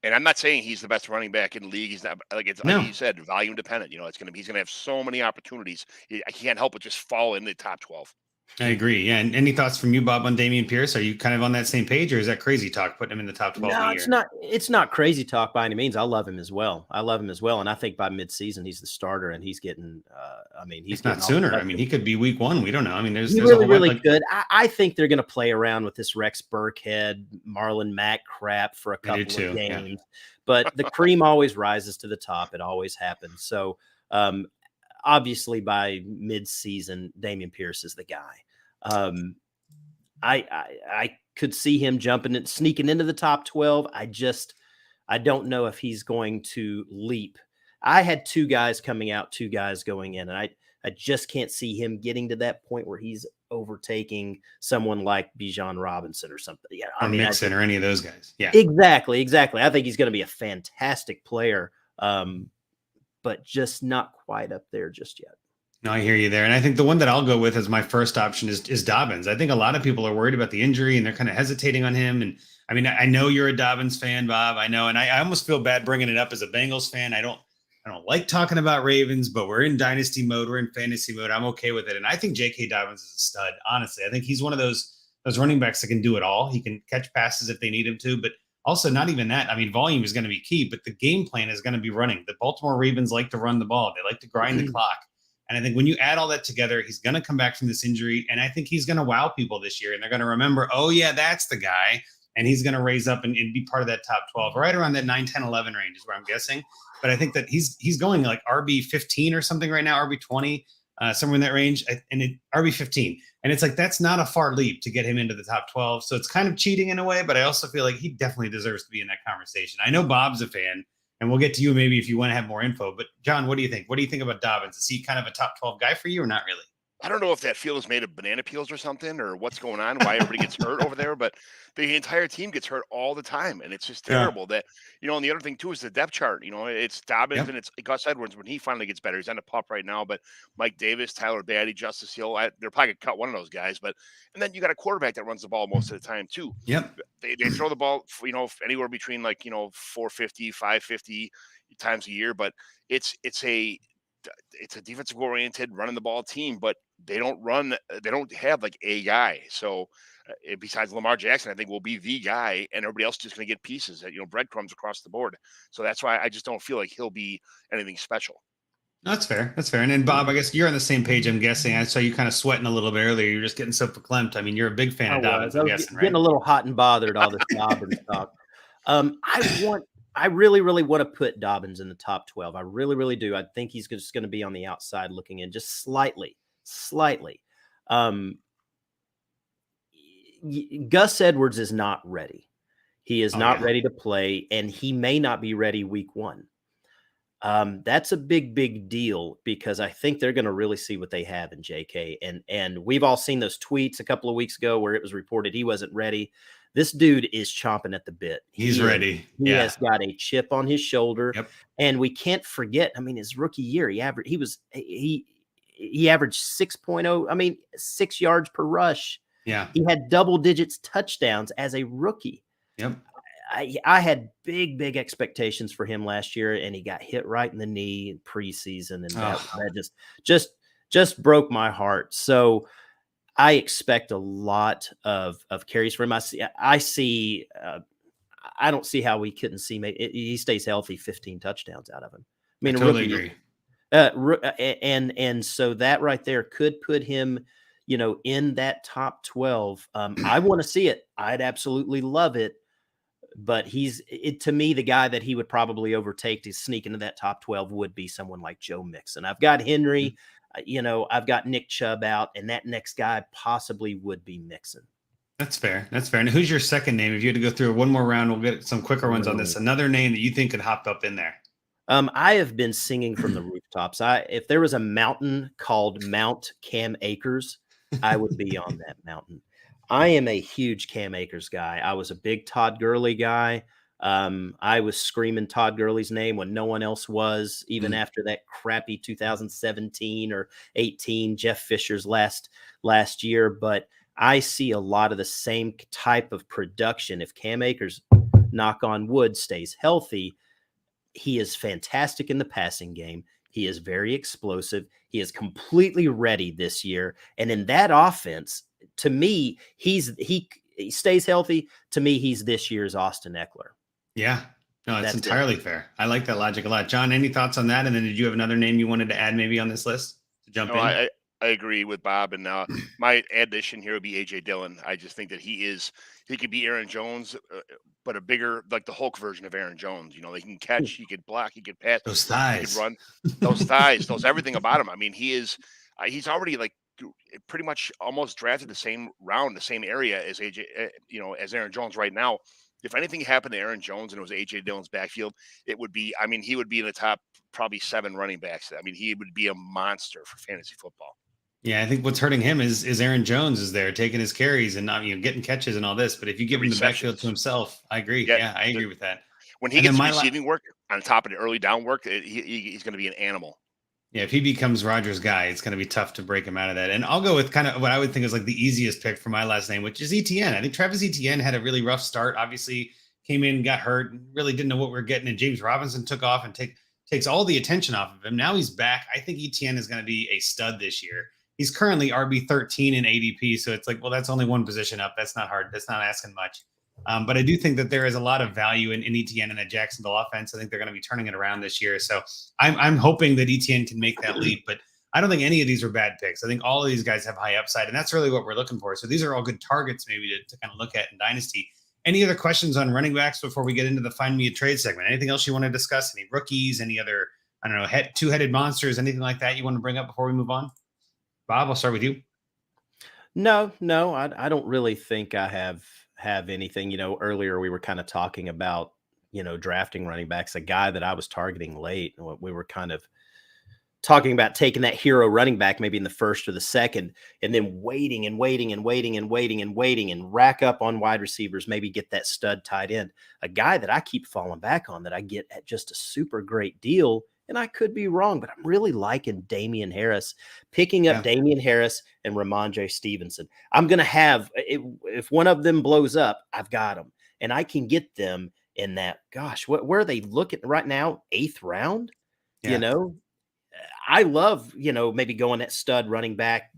And I'm not saying he's the best running back in the league. He's not like you said, volume dependent. He's going to have so many opportunities. I can't help but just fall in the top 12. I agree. Yeah. And any thoughts from you, Bob, on Damian Pierce? Are you kind of on that same page, or is that crazy talk putting him in the top 12? No, it's not crazy talk by any means. I love him as well. And I think by midseason he's the starter, and he's getting. He's not sooner. I mean, he could be week 1. We don't know. I mean, there's really good. I think they're going to play around with this Rex Burkhead, Marlon Mack crap for a couple of games. Yeah. But the cream always rises to the top. It always happens. So. Obviously, by mid-season, Damian Pierce is the guy. I could see him jumping and sneaking into the top 12. I don't know if he's going to leap. I had 2 guys coming out, 2 guys going in, and I just can't see him getting to that point where he's overtaking someone like Bijan Robinson or something. Yeah, Mixon or any of those guys. Yeah, exactly. I think he's going to be a fantastic player. But just not quite up there just yet. No, I hear you there. And I think the one that I'll go with as my first option is Dobbins. I think a lot of people are worried about the injury and they're kind of hesitating on him. And I mean, I know you're a Dobbins fan, Bob. I know. And I almost feel bad bringing it up as a Bengals fan. I don't like talking about Ravens, but we're in dynasty mode. We're in fantasy mode. I'm okay with it. And I think J.K. Dobbins is a stud. Honestly, I think he's one of those running backs that can do it all. He can catch passes if they need him to, but also, not even that. I mean, volume is going to be key, but the game plan is going to be running. The Baltimore Ravens like to run the ball. They like to grind the clock. And I think when you add all that together, he's going to come back from this injury. And I think he's going to wow people this year. And they're going to remember, oh, yeah, that's the guy. And he's going to raise up and be part of that top 12, right around that 9, 10, 11 range is where I'm guessing. But I think that he's going like RB 15 or something right now, RB 20, somewhere in that range, and RB 15. And it's like, that's not a far leap to get him into the top 12. So it's kind of cheating in a way, but I also feel like he definitely deserves to be in that conversation. I know Bob's a fan, and we'll get to you maybe if you want to have more info. But John, what do you think? What do you think about Dobbins? Is he kind of a top 12 guy for you or not really? I don't know if that field is made of banana peels or something, or what's going on, why everybody gets hurt over there, but the entire team gets hurt all the time. And it's just terrible that, and the other thing too is the depth chart. It's Dobbins and it's Gus Edwards when he finally gets better. He's on the pup right now, but Mike Davis, Tyler Batty, Justice Hill, they're probably going to cut one of those guys. And then you got a quarterback that runs the ball most of the time too. Yep. They throw the ball, anywhere between 450, 550 times a year, but it's a defensive oriented running the ball team, but they don't have like a guy. So besides Lamar Jackson, I think will be the guy, and everybody else is just going to get pieces, breadcrumbs across the board. So that's why I just don't feel like he'll be anything special. That's fair. And then Bob, I guess you're on the same page. I'm guessing. I saw you kind of sweating a little bit earlier. You're just getting so verklempt. I mean, you're a big fan of Dobbins. I'm guessing, right? Getting a little hot and bothered all this Dobbins talk. I really, really want to put Dobbins in the top 12. I really, really do. I think he's just going to be on the outside looking in just slightly. Gus Edwards is not ready. He is not ready to play, and he may not be ready week 1. That's a big, big deal because I think they're going to really see what they have in JK. And we've all seen those tweets a couple of weeks ago where it was reported he wasn't ready. This dude is chomping at the bit. He's ready. He has got a chip on his shoulder. Yep. And we can't forget, I mean, his rookie year, he averaged 6.0, I mean, 6 yards per rush. Yeah. He had double digits touchdowns as a rookie. Yep. I had big expectations for him last year, and he got hit right in the knee in preseason, and that just broke my heart. So I expect a lot of carries for him. I don't see how we couldn't see he stays healthy, 15 touchdowns out of him. I mean, I totally agree. And so that right there could put him, in that top 12. I want to see it. I'd absolutely love it. But to me, the guy that he would probably overtake to sneak into that top 12 would be someone like Joe Mixon. I've got Henry, I've got Nick Chubb out, and that next guy possibly would be Mixon. That's fair. And who's your second name? If you had to go through one more round, we'll get some quicker ones on this. Another name that you think could hop up in there. I have been singing from the rooftops. If there was a mountain called Mount Cam Akers, I would be on that mountain. I am a huge Cam Akers guy. I was a big Todd Gurley guy. I was screaming Todd Gurley's name when no one else was, even after that crappy 2017 or 18 Jeff Fisher's last year. But I see a lot of the same type of production. If Cam Akers, knock on wood, stays healthy, he is fantastic in the passing game. He is very explosive. He is completely ready this year. And in that offense, to me, he stays healthy. To me, he's this year's Austin Eckler. Yeah. No, that's entirely fair. I like that logic a lot. John, any thoughts on that? And then did you have another name you wanted to add maybe on this list to jump in? I agree with Bob. And my addition here would be A.J. Dillon. I just think that he could be Aaron Jones, but a bigger, like the Hulk version of Aaron Jones. He can catch, he could block, he could pass. Those thighs. He could run. Those thighs, everything about him. I mean, he's already like pretty much almost drafted the same round, the same area as AJ, as Aaron Jones right now. If anything happened to Aaron Jones and it was AJ Dillon's backfield, it would be, he would be in the top probably 7 running backs. I mean, he would be a monster for fantasy football. Yeah, I think what's hurting him is Aaron Jones is there taking his carries and not getting catches and all this. But if you give him the backfield to himself, I agree. Yeah, I agree with that. When he gets receiving work on top of the early down work, he's going to be an animal. Yeah, if he becomes Rodgers' guy, it's going to be tough to break him out of that. And I'll go with kind of what I would think is like the easiest pick for my last name, which is Etienne. I think Travis Etienne had a really rough start. Obviously, came in, got hurt, really didn't know what we were getting. And James Robinson took off and takes all the attention off of him. Now he's back. I think Etienne is going to be a stud this year. He's currently RB13 in ADP, so it's like, well, that's only one position up. That's not hard. That's not asking much. But I do think that there is a lot of value in Etienne and that Jacksonville offense. I think they're going to be turning it around this year. So I'm hoping that Etienne can make that leap. But I don't think any of these are bad picks. I think all of these guys have high upside, and that's really what we're looking for. So these are all good targets maybe to kind of look at in Dynasty. Any other questions on running backs before we get into the Find Me a Trade segment? Anything else you want to discuss? Any rookies? Any other, I don't know, two-headed monsters? Anything like that you want to bring up before we move on? Bob, I'll start with you. No, I don't really think I have anything. Earlier we were kind of talking about, drafting running backs. A guy that I was targeting late, we were kind of talking about taking that hero running back maybe in the first or the second, and then waiting and rack up on wide receivers, maybe get that stud tight end. A guy that I keep falling back on that I get at just a super great deal. And I could be wrong, but I'm really liking Damian Harris, picking up Damian Harris and Ramondre Stevenson. I'm going to have, if one of them blows up, I've got them. And I can get them in that, where are they looking right now? 8th round? Yeah. I love, maybe going at stud running back,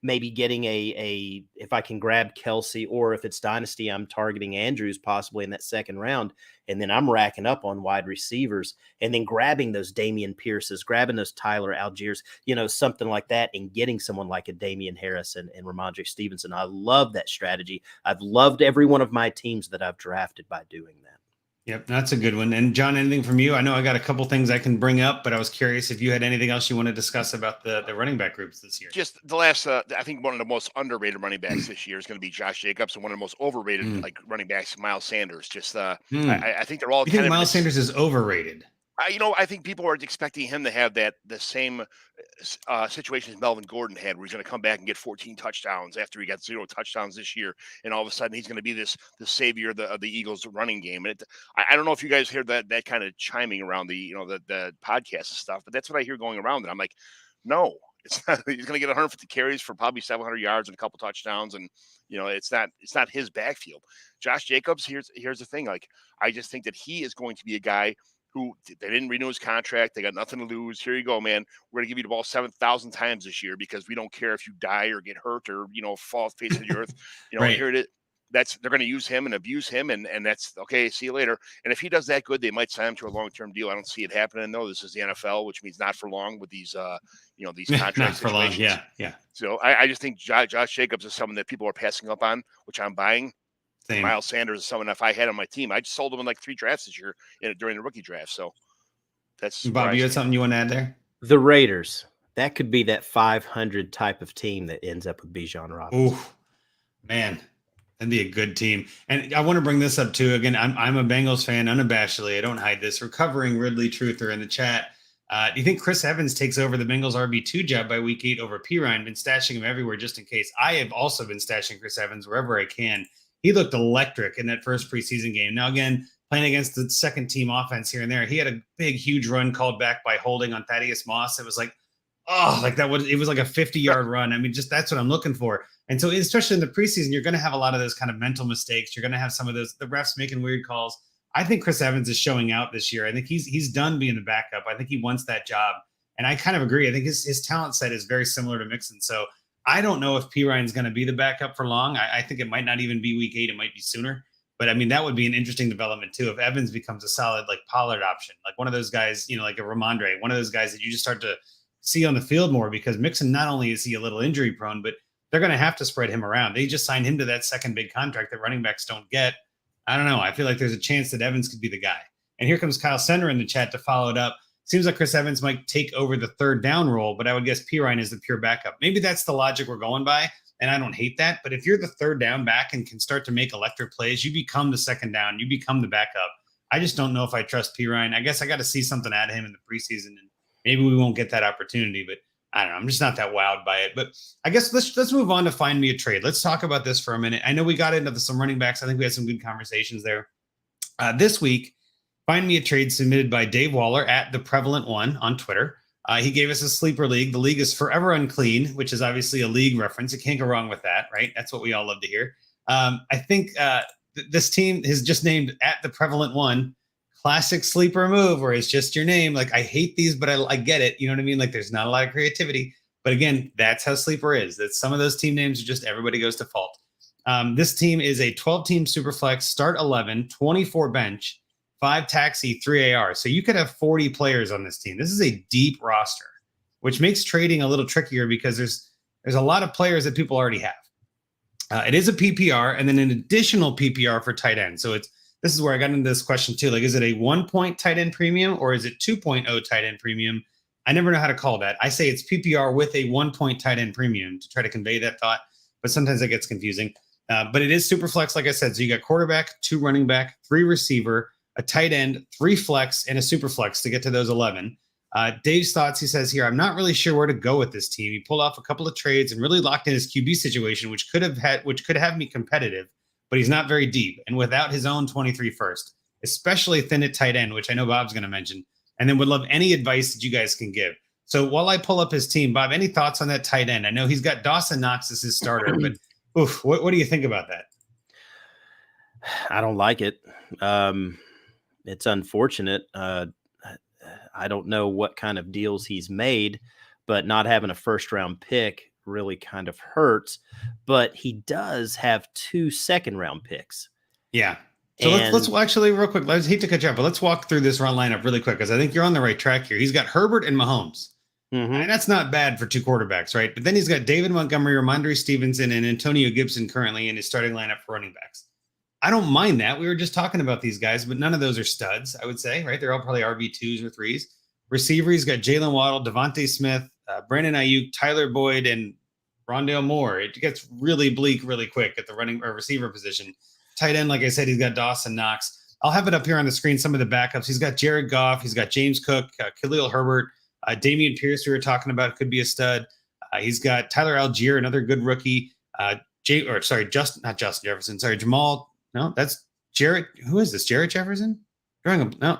maybe getting if I can grab Kelsey, or if it's Dynasty, I'm targeting Andrews possibly in that 2nd round. And then I'm racking up on wide receivers and then grabbing those Damian Pierces, grabbing those Tyler Algiers, something like that, and getting someone like a Damian Harris and Ramondre Stevenson. I love that strategy. I've loved every one of my teams that I've drafted by doing that. Yep, that's a good one. And John, anything from you? I know I got a couple things I can bring up, but I was curious if you had anything else you want to discuss about the running back groups this year. Just the last, I think one of the most underrated running backs this year is going to be Josh Jacobs, and one of the most overrated like running backs, Miles Sanders. Just I think they're all. You think Miles Sanders is overrated? I think people are expecting him to have the same situation as Melvin Gordon had, where he's going to come back and get 14 touchdowns after he got 0 touchdowns this year, and all of a sudden he's going to be the savior of the Eagles' running game. And I don't know if you guys hear that kind of chiming around the podcast and stuff, but that's what I hear going around. And I'm like, no, it's not. He's going to get 150 carries for probably 700 yards and a couple touchdowns, and it's not his backfield. Josh Jacobs, here's the thing. Like, I just think that he is going to be a guy who they didn't renew his contract. They got nothing to lose. Here you go, man. We're going to give you the ball 7,000 times this year because we don't care if you die or get hurt or, fall off the face of the earth. Right. Here it is. They're going to use him and abuse him. And that's okay. See you later. And if he does that good, they might sign him to a long-term deal. I don't see it happening though. This is the NFL, which means not for long with these, these contract not for long. situations. Yeah. So I just think Josh Jacobs is someone that people are passing up on, which I'm buying. Same. Miles Sanders is someone, if I had on my team, I just sold him in like 3 drafts this year during the rookie draft. So that's Bob, you had something you want to add there? The Raiders. That could be that 500 type of team that ends up with Bijan Robinson. Ooh, man, that'd be a good team. And I want to bring this up too. Again, I'm a Bengals fan, unabashedly. I don't hide this. Recovering Ridley Truther in the chat. Do you think Chris Evans takes over the Bengals RB2 job by week 8 over Pirine? Been stashing him everywhere just in case. I have also been stashing Chris Evans wherever I can. He looked electric in that first preseason game. Now, again, playing against the second team offense here and there, he had a big, huge run called back by holding on Thaddeus Moss. It was like, it was like a 50-yard run. I mean, just that's what I'm looking for. And so, especially in the preseason, you're going to have a lot of those kind of mental mistakes. You're going to have some of the refs making weird calls. I think Chris Evans is showing out this year. I think he's done being the backup. I think he wants that job. And I kind of agree. I think his talent set is very similar to Mixon. So I don't know if Pirine's going to be the backup for long. I think it might not even be week 8. It might be sooner. But I mean, that would be an interesting development too. If Evans becomes a solid like Pollard option, like one of those guys, like a Ramondre, one of those guys that you just start to see on the field more, because Mixon, not only is he a little injury prone, but they're going to have to spread him around. They just signed him to that second big contract that running backs don't get. I don't know. I feel like there's a chance that Evans could be the guy. And here comes Kyle Sender in the chat to follow it up. Seems like Chris Evans might take over the third down role, but I would guess Pirine is the pure backup. Maybe that's the logic we're going by, and I don't hate that. But if you're the third down back and can start to make electric plays, you become the second down. You become the backup. I just don't know if I trust Pirine. I guess I got to see something out of him in the preseason, and maybe we won't get that opportunity. But I don't know. I'm just not that wowed by it. But I guess let's move on to find me a trade. Let's talk about this for a minute. I know we got into some running backs. I think we had some good conversations there. This week, find me a trade submitted by Dave Waller at The Prevalent One on Twitter. He gave us a sleeper league. The league is Forever Unclean, which is obviously a league reference. You can't go wrong with that, right? That's what we all love to hear. I think this team is just named at The Prevalent One. Classic sleeper move where it's just your name. Like, I hate these, but I get it. You know what I mean? Like, there's not a lot of creativity. But again, that's how sleeper is. That some of those team names are just everybody goes to fault. This team is a 12-team Superflex, start 11, 24 bench, 5 taxi, 3 AR. So you could have 40 players on this team. This is a deep roster, which makes trading a little trickier because there's a lot of players that people already have. It is a PPR and then an additional PPR for tight end. So this is where I got into this question too. Like, is it a 1-point tight end premium or is it 2.0 tight end premium? I never know how to call that. I say it's PPR with a 1-point tight end premium to try to convey that thought, but sometimes that gets confusing. But it is super flex, like I said. So you got quarterback, 2 running back, 3 receiver, a tight end, 3 flex, and a super flex to get to those 11. Dave's thoughts, he says here, I'm not really sure where to go with this team. He pulled off a couple of trades and really locked in his QB situation, which could have me competitive, but he's not very deep. And without his own 23 first, especially thin at tight end, which I know Bob's going to mention, and then would love any advice that you guys can give. So while I pull up his team, Bob, any thoughts on that tight end? I know he's got Dawson Knox as his starter, but what do you think about that? I don't like it. It's unfortunate. I don't know what kind of deals he's made, but not having a first-round pick really kind of hurts. But he does have 2 second-round picks. Yeah. So let's actually real quick. I hate to cut you off, but let's walk through this run lineup really quick because I think you're on the right track here. He's got Herbert and Mahomes. Mm-hmm. And that's not bad for 2 quarterbacks, right? But then he's got David Montgomery, Ramondre Stevenson, and Antonio Gibson currently in his starting lineup for running backs. I don't mind that. We were just talking about these guys, but none of those are studs, I would say, right? They're all probably RB2s or 3s. Receiver, he's got Jalen Waddle, Devontae Smith, Brandon Ayuk, Tyler Boyd, and Rondale Moore. It gets really bleak really quick at the running or receiver position. Tight end, like I said, he's got Dawson Knox. I'll have it up here on the screen, some of the backups. He's got Jared Goff. He's got James Cook, Khalil Herbert, Damian Pierce, we were talking about, could be a stud. He's got Tyler Algier, another good rookie. Not Justin Jefferson. Sorry, Jamal. No, that's Jarrett. Who is this? Jarrett Jefferson? No. I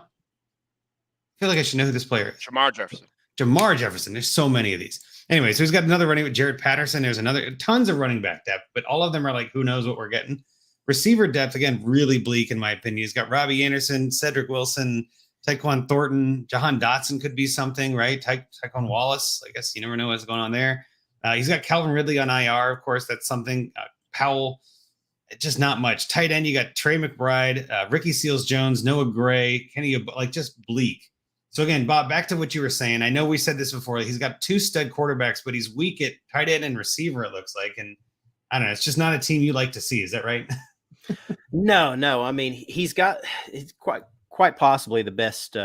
feel like I should know who this player is. Jamar Jefferson. Jamar Jefferson. There's so many of these. Anyway, so he's got another running with Jared Patterson. There's tons of running back depth, but all of them are like, who knows what we're getting. Receiver depth, again, really bleak in my opinion. He's got Robbie Anderson, Cedric Wilson, Tyquan Thornton, Jahan Dotson could be something, right? Tyquan Wallace, I guess you never know what's going on there. He's got Calvin Ridley on IR, of course, that's something. Powell, just not much. Tight end, you got Trey McBride, Ricky Seals-Jones, Noah Gray, Kenny, like just bleak. So again, Bob, back to what you were saying. I know we said this before. He's got 2 stud quarterbacks, but he's weak at tight end and receiver, it looks like. And I don't know, it's just not a team you like to see. Is that right? No. I mean, it's quite possibly the best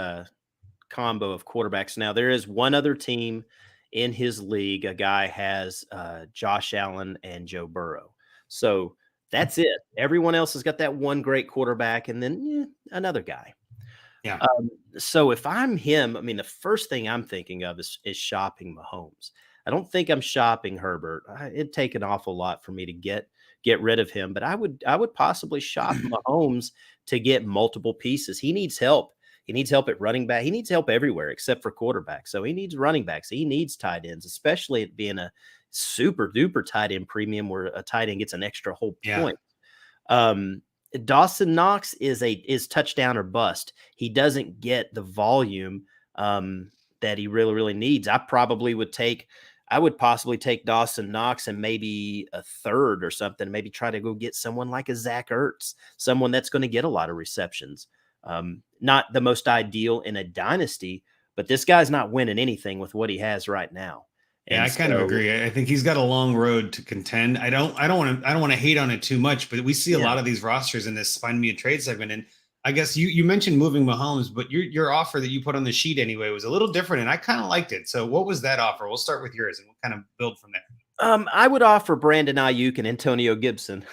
combo of quarterbacks. Now, there is one other team in his league. A guy has Josh Allen and Joe Burrow. So that's it. Everyone else has got that one great quarterback and then another guy. Yeah. So if I'm him, I mean, the first thing I'm thinking of is shopping Mahomes. I don't think I'm shopping Herbert. It'd take an awful lot for me to get rid of him, but I would possibly shop Mahomes to get multiple pieces. He needs help. He needs help at running back. He needs help everywhere except for quarterback. So he needs running backs. He needs tight ends, especially at being a super duper tight end premium where a tight end gets an extra whole point. Dawson Knox is touchdown or bust. He doesn't get the volume that he really needs. I would possibly take Dawson Knox and maybe a third or something, maybe try to go get someone like a Zach Ertz, someone that's going to get a lot of receptions. Not the most ideal in a dynasty, but this guy's not winning anything with what he has right now. Yeah, I kind of agree. I think he's got a long road to contend. I don't want to hate on it too much, but we see a lot of these rosters in this Find Me a Trade segment. And I guess you mentioned moving Mahomes, but your offer that you put on the sheet anyway was a little different, and I kind of liked it. So what was that offer? We'll start with yours, and we'll kind of build from there. I would offer Brandon Ayuk and Antonio Gibson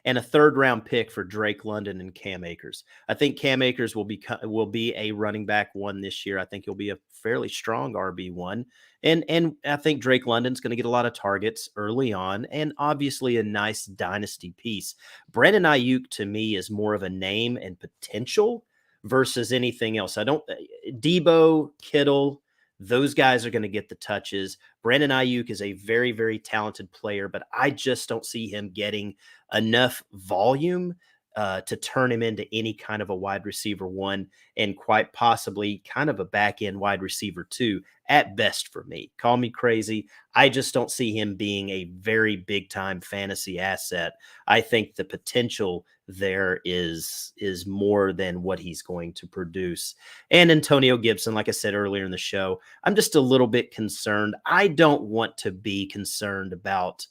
and a 3rd-round pick for Drake London and Cam Akers. I think Cam Akers will be a running back 1 this year. I think he'll be a fairly strong RB1. And I think Drake London's going to get a lot of targets early on and obviously a nice dynasty piece. Brandon Ayuk to me is more of a name and potential versus anything else. Debo, Kittle, those guys are going to get the touches. Brandon Ayuk is a very, very talented player, but I just don't see him getting enough volume to turn him into any kind of a wide receiver 1 and quite possibly kind of a back end wide receiver 2 at best for me. Call me crazy. I just don't see him being a very big time fantasy asset. I think the potential there is more than what he's going to produce. And Antonio Gibson, like I said earlier in the show, I'm just a little bit concerned. I don't want to be concerned about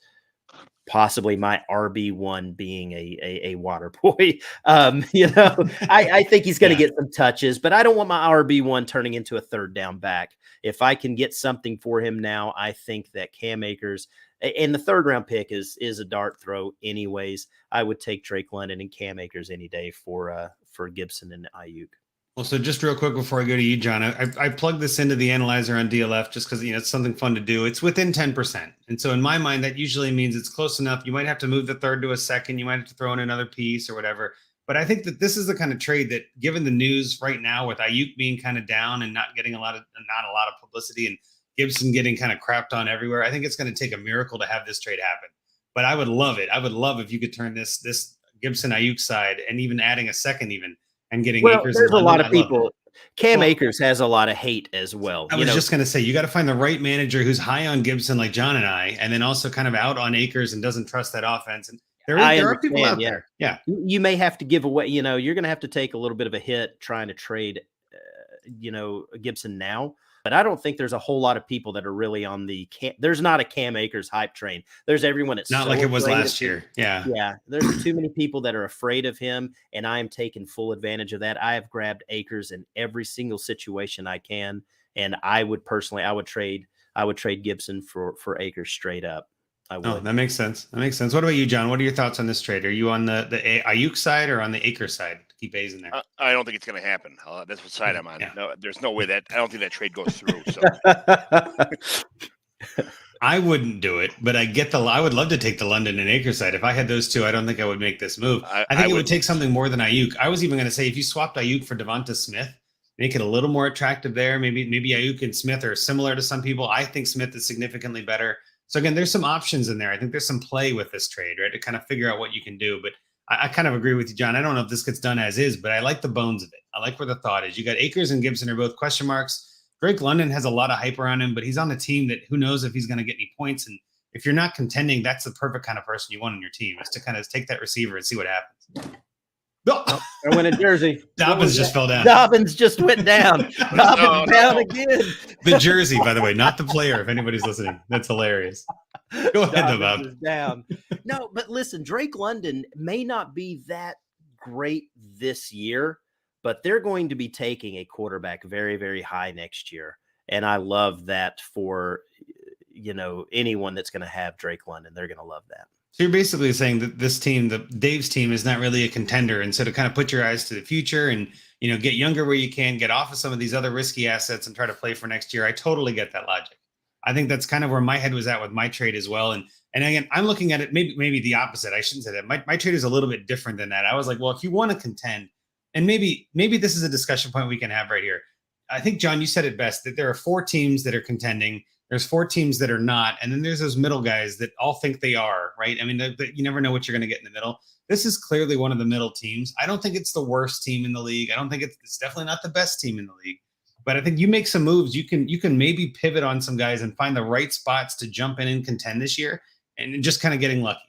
possibly my RB1 being a water boy. I think he's going to get some touches, but I don't want my RB1 turning into a 3rd down back. If I can get something for him now, I think that Cam Akers and the 3rd-round pick is a dart throw anyways. I would take Drake London and Cam Akers any day for Gibson and Ayuk. Well, so just real quick before I go to you, John, I plugged this into the analyzer on DLF just because, it's something fun to do. It's within 10%. And so in my mind, that usually means it's close enough. You might have to move the 3rd to a 2nd. You might have to throw in another piece or whatever. But I think that this is the kind of trade that, given the news right now with Ayuk being kind of down and not getting not a lot of publicity and Gibson getting kind of crapped on everywhere, I think it's going to take a miracle to have this trade happen. But I would love it. I would love if you could turn this Gibson Ayuk side and even adding a 2nd even. And getting Akers. There's a lot of people. Cam Akers has a lot of hate as well. I was just going to say, you got to find the right manager who's high on Gibson like John and I, and then also kind of out on Akers and doesn't trust that offense. And there are people out there. Yeah. You may have to give away, you're going to have to take a little bit of a hit trying to trade, Gibson now. But I don't think there's a whole lot of people that are really on the there's not a Cam Akers hype train. There's everyone that's not so like it was afraid last of him. year. Yeah. Yeah. There's too many people that are afraid of him, and I am taking full advantage of that. I have grabbed Akers in every single situation I can, and I would trade Gibson for Akers straight up. I would. Oh, that makes sense. That makes sense. What about you, John? What are your thoughts on this trade? Are you on the Ayuk side or on the Akers side? Keep A's in there. I don't think it's going to happen. That's what side I'm on. Yeah. No, there's no way I don't think that trade goes through. So I wouldn't do it, but I would love to take the London and Akers side. If I had those two, I don't think I would make this move. I think it would take something more than Ayuk. I was even going to say if you swapped Ayuk for Devonta Smith, make it a little more attractive there. Maybe Ayuk and Smith are similar to some people. I think Smith is significantly better. So again, there's some options in there. I think there's some play with this trade, right, to kind of figure out what you can do. But I kind of agree with you, John. I don't know if this gets done as is, but I like the bones of it. I like where the thought is. You got Akers and Gibson are both question marks. Drake London has a lot of hype around him, but he's on a team that who knows if he's going to get any points. And if you're not contending, that's the perfect kind of person you want on your team, is to kind of take that receiver and see what happens. I went in Jersey. Dobbins just fell down. Dobbins just went down. Dobbins down again. The jersey, by the way, not the player, if anybody's listening. That's hilarious. Go ahead, though, Bob. Is down. No, but listen, Drake London may not be that great this year, but they're going to be taking a quarterback very, very high next year. And I love that for, anyone that's going to have Drake London. They're going to love that. So you're basically saying that this team, Dave's team, is not really a contender. And so to kind of put your eyes to the future and, get younger where you can, get off of some of these other risky assets and try to play for next year. I totally get that logic. I think that's kind of where my head was at with my trade as well. And again, I'm looking at it maybe the opposite. I shouldn't say that. My trade is a little bit different than that. I was like, well, if you want to contend, and maybe this is a discussion point we can have right here. I think, John, you said it best, that there are 4 teams that are contending. There's 4 teams that are not. And then there's those middle guys that all think they are, right? I mean, you never know what you're going to get in the middle. This is clearly one of the middle teams. I don't think it's the worst team in the league. I don't think it's definitely not the best team in the league. But I think you make some moves. You can maybe pivot on some guys and find the right spots to jump in and contend this year and just kind of getting lucky.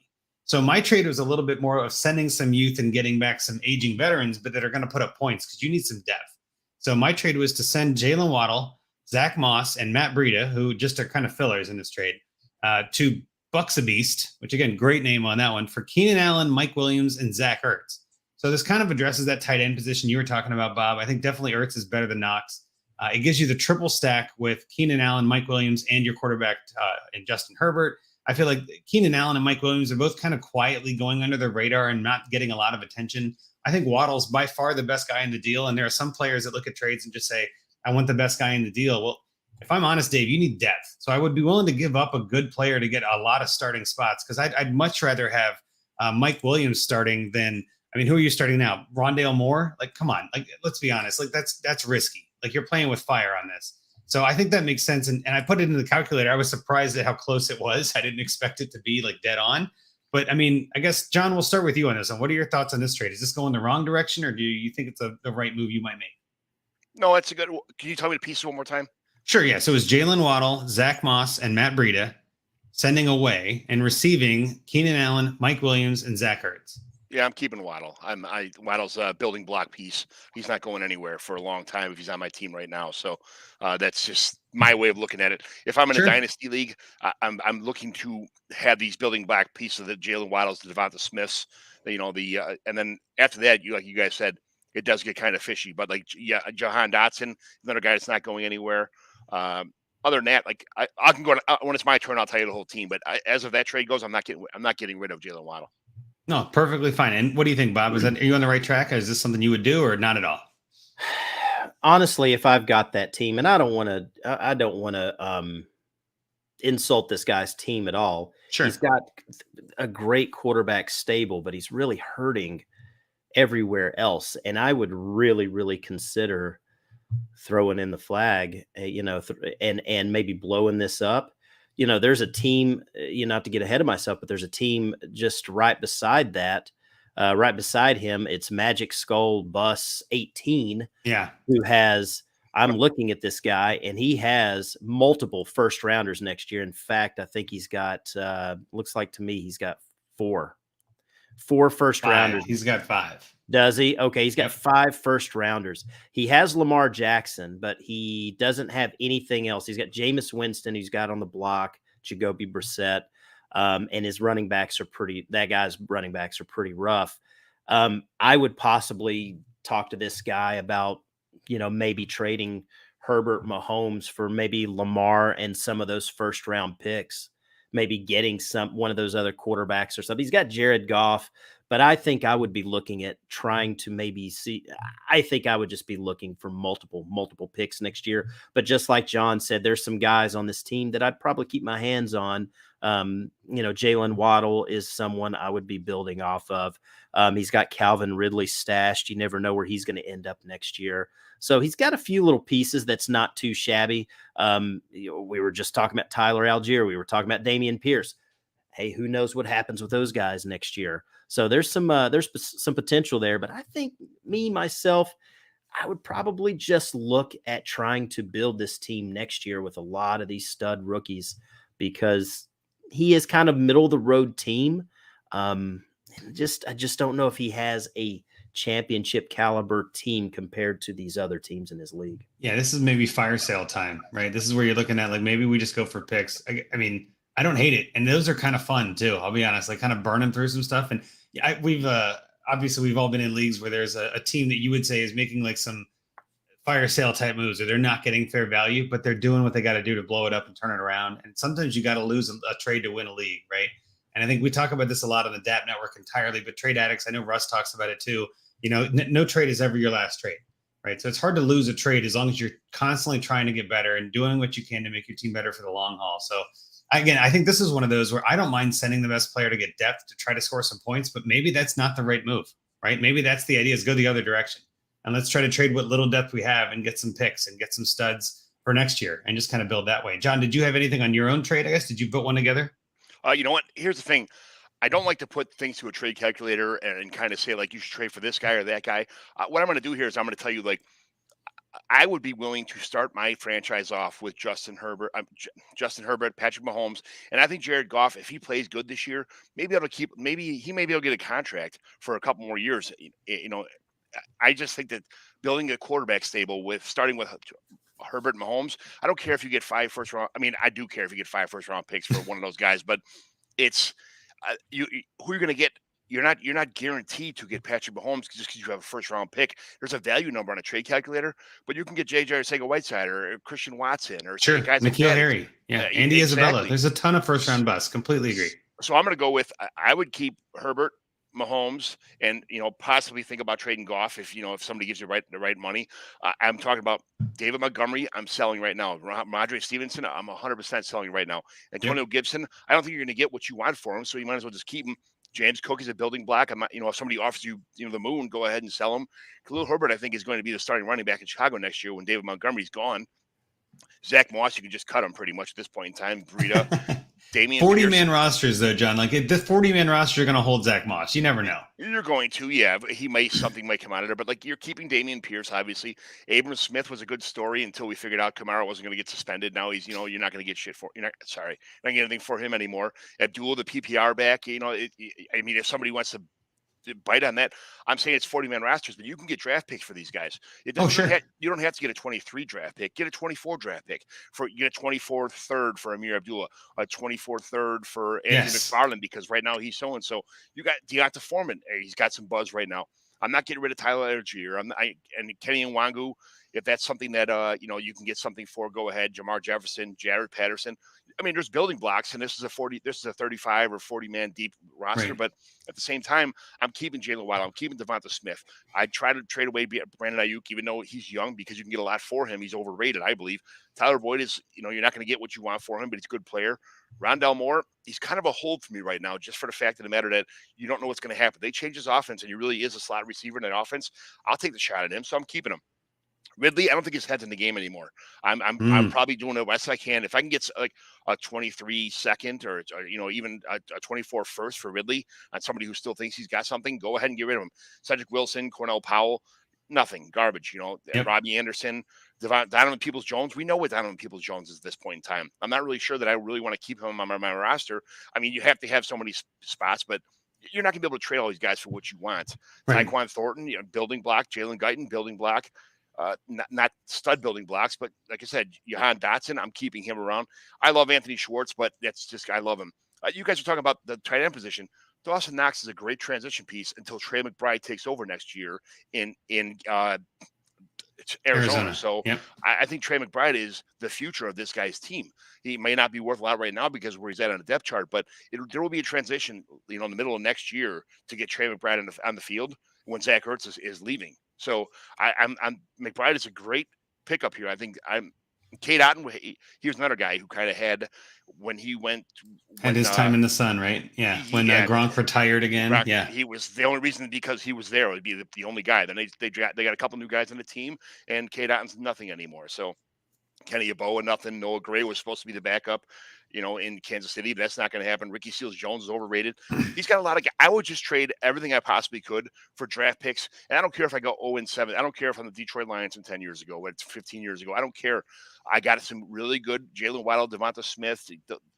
So my trade was a little bit more of sending some youth and getting back some aging veterans, but that are going to put up points because you need some depth. So my trade was to send Jalen Waddle, Zach Moss, and Matt Breida, who just are kind of fillers in this trade, to Bucks a Beast, which again, great name on that one, for Keenan Allen, Mike Williams, and Zach Ertz. So this kind of addresses that tight end position you were talking about, Bob. I think definitely Ertz is better than Knox. It gives you the triple stack with Keenan Allen, Mike Williams, and your quarterback in Justin Herbert. I feel like Keenan Allen and Mike Williams are both kind of quietly going under the radar and not getting a lot of attention. I think Waddle's by far the best guy in the deal. And there are some players that look at trades and just say, I want the best guy in the deal. Well, if I'm honest, Dave, you need depth. So I would be willing to give up a good player to get a lot of starting spots because I'd much rather have Mike Williams starting than, who are you starting now? Rondale Moore? Like, come on. Like, let's be honest. Like, that's risky. Like, you're playing with fire on this. So I think that makes sense. And I put it in the calculator. I was surprised at how close it was. I didn't expect it to be like dead on. But I guess, John, we'll start with you on this one. What are your thoughts on this trade? Is this going the wrong direction, or do you think it's the right move you might make? No, it's a good. Can you tell me the pieces one more time? Sure, yeah. So it was Jalen Waddle, Zach Moss, and Matt Breida sending away and receiving Keenan Allen, Mike Williams, and Zach Ertz. Yeah, I'm keeping Waddle. Waddle's a building block piece. He's not going anywhere for a long time if he's on my team right now. So that's just my way of looking at it. If I'm in a dynasty league, I'm looking to have these building block pieces of the Jalen Waddles, the Devonta Smiths, and then after that, like you guys said, it does get kind of fishy. But Jahan Dotson, another guy that's not going anywhere. Other than that, I can go when it's my turn. I'll tell you the whole team. But as of that trade goes, I'm not getting rid of Jalen Waddle. No, perfectly fine. And what do you think, Bob? Are you on the right track? Is this something you would do or not at all? Honestly, if I've got that team, and I don't want to insult this guy's team at all. Sure. He's got a great quarterback stable, but he's really hurting everywhere else. And I would really, really consider throwing in the flag, and maybe blowing this up. There's a team, not to get ahead of myself, but there's a team just right beside that, right beside him. It's Magic Skull Bus 18. Yeah. Who has, I'm looking at this guy and he has multiple first rounders next year. In fact, I think he's got, looks like to me, he's got four first rounders. He's got 5. Does he? Okay, he's got Yep. 5 first-rounders. He has Lamar Jackson, but he doesn't have anything else. He's got Jameis Winston, who's got on the block, Jacoby Brissett, and his running backs are that guy's running backs are pretty rough. I would possibly talk to this guy about, maybe trading Herbert Mahomes for maybe Lamar and some of those first-round picks, maybe getting one of those other quarterbacks or something. He's got Jared Goff. But I think I would be looking at trying to maybe I think I would just be looking for multiple picks next year. But just like John said, there's some guys on this team that I'd probably keep my hands on. Jalen Waddle is someone I would be building off of. He's got Calvin Ridley stashed. You never know where he's going to end up next year. So he's got a few little pieces that's not too shabby. We were just talking about Tyler Algier. We were talking about Damian Pierce. Hey, who knows what happens with those guys next year? So there's some potential there, but I think myself, I would probably just look at trying to build this team next year with a lot of these stud rookies, because he is kind of middle of the road team. I just don't know if he has a championship caliber team compared to these other teams in his league. Yeah, this is maybe fire sale time, right? This is where you're looking at, like, maybe we just go for picks. I mean, I don't hate it. And those are kind of fun too. I'll be honest, like kind of burning through some stuff. And we've obviously we've all been in leagues where there's a team that you would say is making like some fire sale type moves, or they're not getting fair value, but they're doing what they got to do to blow it up and turn it around. And sometimes you got to lose a trade to win a league, right? And I think we talk about this a lot on the DAP network entirely, but Trade Addicts, I know Russ talks about it too. No trade is ever your last trade, right? So it's hard to lose a trade as long as you're constantly trying to get better and doing what you can to make your team better for the long haul. So again, I think this is one of those where I don't mind sending the best player to get depth to try to score some points, but maybe that's not the right move, right? Maybe that's the idea, is go the other direction. And let's try to trade what little depth we have and get some picks and get some studs for next year and just kind of build that way. John, did you have anything on your own trade, I guess? Did you put one together? You know what? Here's the thing. I don't like to put things to a trade calculator and kind of say, like, you should trade for this guy or that guy. What I'm going to do here is I'm going to tell you, like, I would be willing to start my franchise off with Justin Herbert, Patrick Mahomes, and I think Jared Goff, if he plays good this year, maybe he may be able to get a contract for a couple more years. I just think that building a quarterback stable starting with Herbert and Mahomes, I don't care if you get 5 first round. I mean, I do care if you get 5 first round picks for one of those guys, but it's who you're going to get. You're not guaranteed to get Patrick Mahomes just because you have a first round pick. There's a value number on a trade calculator, but you can get J.J. Arcega-Whiteside or Christian Watson or sure, guys N'Keal like Harry, Andy Isabella. Exactly. There's a ton of first round busts. Completely agree. So I'm going to go with, I would keep Herbert, Mahomes, and possibly think about trading Goff if somebody gives you the right money. I'm talking about David Montgomery. I'm selling right now. Ramondre Stevenson, I'm 100% selling right now. Antonio Gibson, I don't think you're going to get what you want for him, so you might as well just keep him. James Cook is a building block. I'm not, if somebody offers you, the moon, go ahead and sell him. Khalil Herbert, I think, is going to be the starting running back in Chicago next year when David Montgomery's gone. Zach Moss, you can just cut him pretty much at this point in time. Breida, Damian 40-man rosters, though, John. Like, the 40-man roster, you're going to hold Zach Moss. You never know. You're going to, yeah. Something might come out of there. But, like, you're keeping Damian Pierce, obviously. Abram Smith was a good story until we figured out Kamara wasn't going to get suspended. Now he's, you're not going to get shit for – you're not going to get anything for him anymore. Abdul, the PPR back, if somebody wants to bite on that, I'm saying it's 40-man rosters, but you can get draft picks for these guys. You don't have to get a 23 draft pick. Get a 24 draft pick. You get a 24 third for Amir Abdullah, a 24 third for Andrew McFarland, because right now he's so-and-so. You got Deonta Foreman. He's got some buzz right now. I'm not getting rid of Tyler Algier. And Kenny Nwangu, if that's something that you can get something for, go ahead. Jamar Jefferson, Jared Patterson. I mean, there's building blocks, and this is a 35 or 40-man deep roster. Right. But at the same time, I'm keeping Jalen Waddle. I'm keeping Devonta Smith. I try to trade away Brandon Ayuk, even though he's young, because you can get a lot for him. He's overrated, I believe. Tyler Boyd is, you're not going to get what you want for him, but he's a good player. Rondell Moore, he's kind of a hold for me right now, just for the fact of the matter that you don't know what's going to happen. They change his offense, and he really is a slot receiver in that offense. I'll take the shot at him, so I'm keeping him. Ridley, I don't think his head's in the game anymore. I'm probably doing the best I can. If I can get like a 23 second or even a 24 first for Ridley on somebody who still thinks he's got something, go ahead and get rid of him. Cedric Wilson, Cornell Powell, nothing, garbage. Robbie Anderson, Donovan Peoples-Jones. We know what Donovan Peoples-Jones is at this point in time. I'm not really sure that I really want to keep him on my roster. I mean, you have to have so many spots, but you're not going to be able to trade all these guys for what you want. Right. Tyquan Thornton, building block. Jalen Guyton, building block. Not stud building blocks, but like I said, Jahan Dotson, I'm keeping him around. I love Anthony Schwartz, but that's just, I love him. You guys are talking about the tight end position. Dawson Knox is a great transition piece until Trey McBride takes over next year in Arizona. So yep. I think Trey McBride is the future of this guy's team. He may not be worth a lot right now because of where he's at on the depth chart, but there will be a transition, in the middle of next year to get Trey McBride on the field when Zach Ertz is leaving. So I'm McBride is a great pickup here. I think Cade Otton. He was another guy who kind of had when he had his time in the sun, right? Yeah, when Gronk retired again. Gronk, yeah, he was the only reason because he was there. It would be the only guy. Then they got a couple new guys on the team, and Cade Otton's nothing anymore. So Kenny Yeboah, nothing. Noah Gray was supposed to be the backup, in Kansas City, but that's not going to happen. Ricky Seals-Jones is overrated. He's got a lot of guys. I would just trade everything I possibly could for draft picks. And I don't care if I go 0-7. I don't care if I'm the Detroit Lions from 10 years ago, 15 years ago. I don't care. I got some really good Jalen Waddle, Devonta Smith,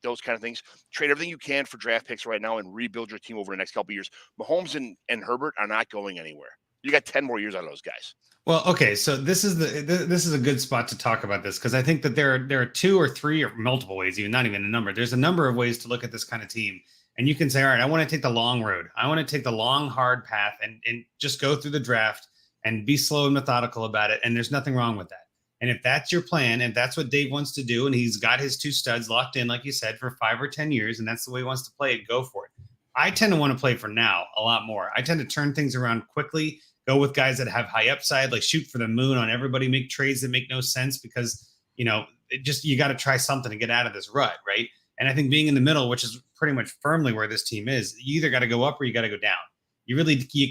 those kind of things. Trade everything you can for draft picks right now and rebuild your team over the next couple of years. Mahomes and Herbert are not going anywhere. You got 10 more years out of those guys. Well, okay, so this is a good spot to talk about this because I think that there are 2 or 3 or multiple ways, even not even a number. There's a number of ways to look at this kind of team, and you can say, all right, I want to take the long road. I want to take the long, hard path and just go through the draft and be slow and methodical about it, and there's nothing wrong with that. And if that's your plan, and that's what Dave wants to do, and he's got his 2 studs locked in, like you said, for 5 or 10 years, and that's the way he wants to play it, go for it. I tend to want to play for now a lot more. I tend to turn things around quickly. Go with guys that have high upside, like shoot for the moon on everybody, make trades that make no sense because, you got to try something to get out of this rut, right? And I think being in the middle, which is pretty much firmly where this team is, you either got to go up or you got to go down. You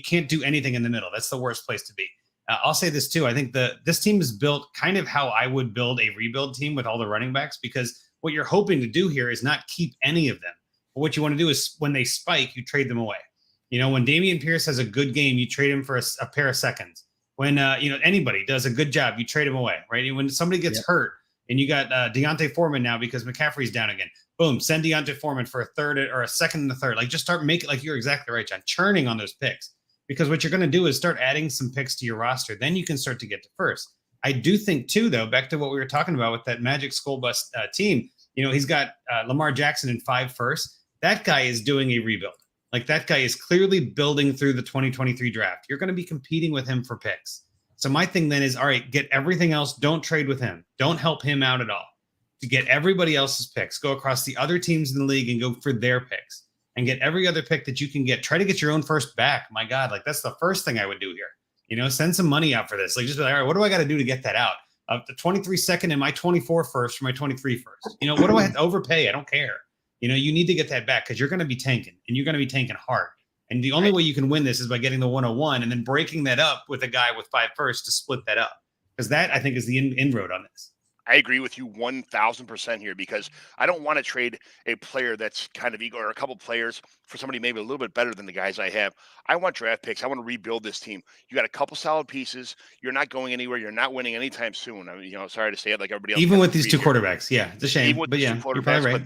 can't do anything in the middle. That's the worst place to be. I'll say this too. I think this team is built kind of how I would build a rebuild team with all the running backs, because what you're hoping to do here is not keep any of them. But what you want to do is when they spike, you trade them away. When Damian Pierce has a good game, you trade him for a pair of seconds. When, anybody does a good job, you trade him away, right? When somebody gets hurt and you got Deontay Foreman now because McCaffrey's down again, boom, send Deontay Foreman for a third or a second and a third. Like just start making, like you're exactly right, John, churning on those picks. Because what you're going to do is start adding some picks to your roster. Then you can start to get to first. I do think too, though, back to what we were talking about with that Magic School Bus team, he's got Lamar Jackson in 5 firsts. That guy is doing a rebuild. Like that guy is clearly building through the 2023 draft. You're going to be competing with him for picks. So my thing then is, all right, get everything else. Don't trade with him. Don't help him out at all. To get everybody else's picks, go across the other teams in the league and go for their picks and get every other pick that you can get. Try to get your own first back. My God, like that's the first thing I would do here. Send some money out for this. Like just be like, all right, what do I got to do to get that out? The 23 second and my 24 first for my 23 first. What do I have to overpay? I don't care. You need to get that back because you're going to be tanking and you're going to be tanking hard. And the only way you can win this is by getting the 101 and then breaking that up with a guy with 5 firsts to split that up. Because that, I think, is the inroad on this. I agree with you 1,000% here because I don't want to trade a player that's kind of ego or a couple players for somebody maybe a little bit better than the guys I have. I want draft picks. I want to rebuild this team. You got a couple solid pieces. You're not going anywhere. You're not winning anytime soon. I mean, sorry to say it like everybody else. Even with these 2 quarterbacks. Yeah, it's a shame. But yeah, you're probably right.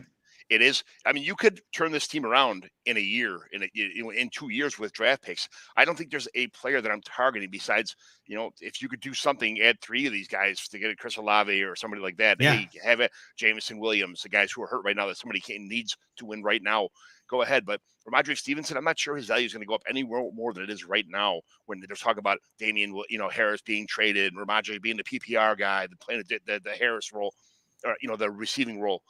It is. I mean, you could turn this team around in a year, in 2 years with draft picks. I don't think there's a player that I'm targeting besides, if you could do something, add 3 of these guys to get a Chris Olave or somebody like that. Yeah. Hey, have it, Jameson Williams, the guys who are hurt right now that somebody needs to win right now. Go ahead. But Ramondre Stevenson, I'm not sure his value is going to go up any more than it is right now when they're talking about Damian, Harris being traded, and Ramondre being the PPR guy, playing the Harris role, or, the receiving role.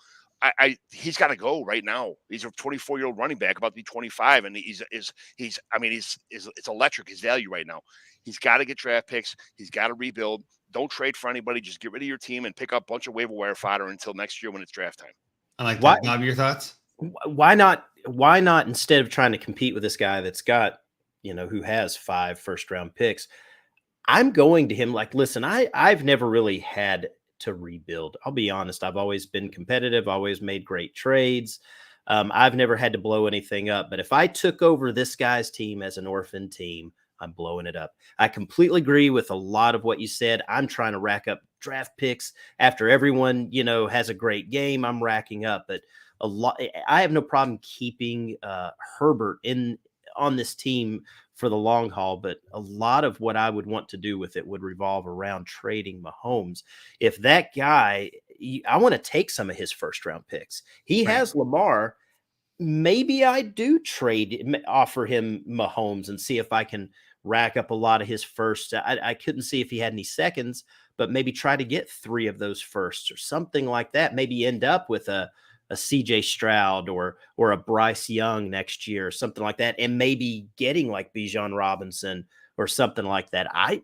He's got to go right now. He's a 24-year-old running back, about to be 25, and it's electric, his value right now. He's got to get draft picks. He's got to rebuild. Don't trade for anybody. Just get rid of your team and pick up a bunch of waiver wire fodder until next year when it's draft time. I like that. Bob, your thoughts? Why not instead of trying to compete with this guy that's got, who has 5 first-round picks, I'm going to him like, listen, I've never really had to rebuild. I'll be honest. I've always been competitive, always made great trades. I've never had to blow anything up. But if I took over this guy's team as an orphan team, I'm blowing it up. I completely agree with a lot of what you said. I'm trying to rack up draft picks after everyone, has a great game. I'm racking up, but I have no problem keeping Herbert in on this team for the long haul, but a lot of what I would want to do with it would revolve around trading Mahomes. If that guy, I want to take some of his first round picks. He has Lamar. Maybe I do offer him Mahomes and see if I can rack up a lot of his first. I couldn't see if he had any seconds, but maybe try to get 3 of those firsts or something like that. Maybe end up with a CJ Stroud or a Bryce Young next year or something like that. And maybe getting like Bijan Robinson or something like that. I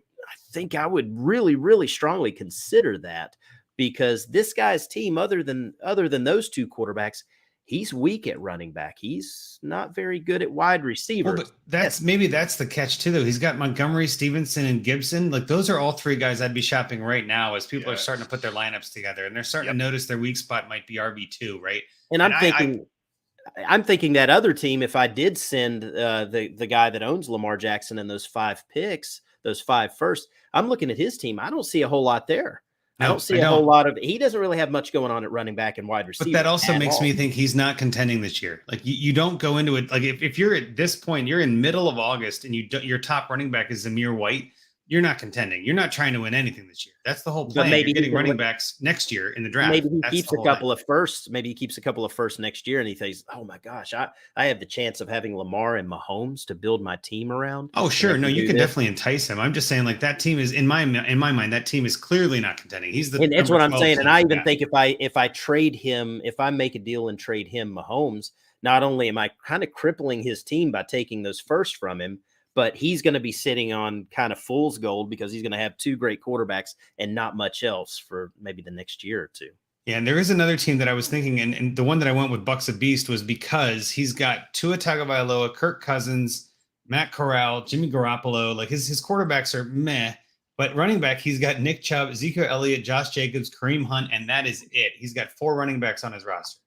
think I would really, really strongly consider that, because this guy's team, other than those 2 quarterbacks, he's weak at running back. He's not very good at wide receiver. Well, but maybe that's the catch too, though. He's got Montgomery, Stevenson, and Gibson. Like, those are all 3 guys I'd be shopping right now as people are starting to put their lineups together, and they're starting to notice their weak spot might be RB2, right? And I'm thinking that other team, if I did send the guy that owns Lamar Jackson and those 5 picks, those 5 first, I'm looking at his team. I don't see a whole lot there. I don't see a whole lot of. He doesn't really have much going on at running back and wide receiver. But that also makes me think he's not contending this year. Like, you don't go into it. Like, if you're at this point, you're in middle of August and your top running back is Zamir White, you're not contending. You're not trying to win anything this year. That's the whole plan. But maybe you're getting running backs next year in the draft. Maybe he keeps a couple of firsts. Maybe he keeps a couple of firsts next year, and he thinks, "Oh my gosh, I have the chance of having Lamar and Mahomes to build my team around." Oh, sure, no, you can definitely entice him. I'm just saying, like, that team is in my mind. That team is clearly not contending. He's the. And that's what I'm saying. And I even think if I trade him, if I make a deal and trade him Mahomes, not only am I kind of crippling his team by taking those first from him, but he's going to be sitting on kind of fool's gold, because he's going to have 2 great quarterbacks and not much else for maybe the next year or 2. Yeah, and there is another team that I was thinking, and the one that I went with Bucks of Beast was because he's got Tua Tagovailoa, Kirk Cousins, Matt Corral, Jimmy Garoppolo. Like, his quarterbacks are meh, but running back, he's got Nick Chubb, Ezekiel Elliott, Josh Jacobs, Kareem Hunt, and that is it. He's got 4 running backs on his roster.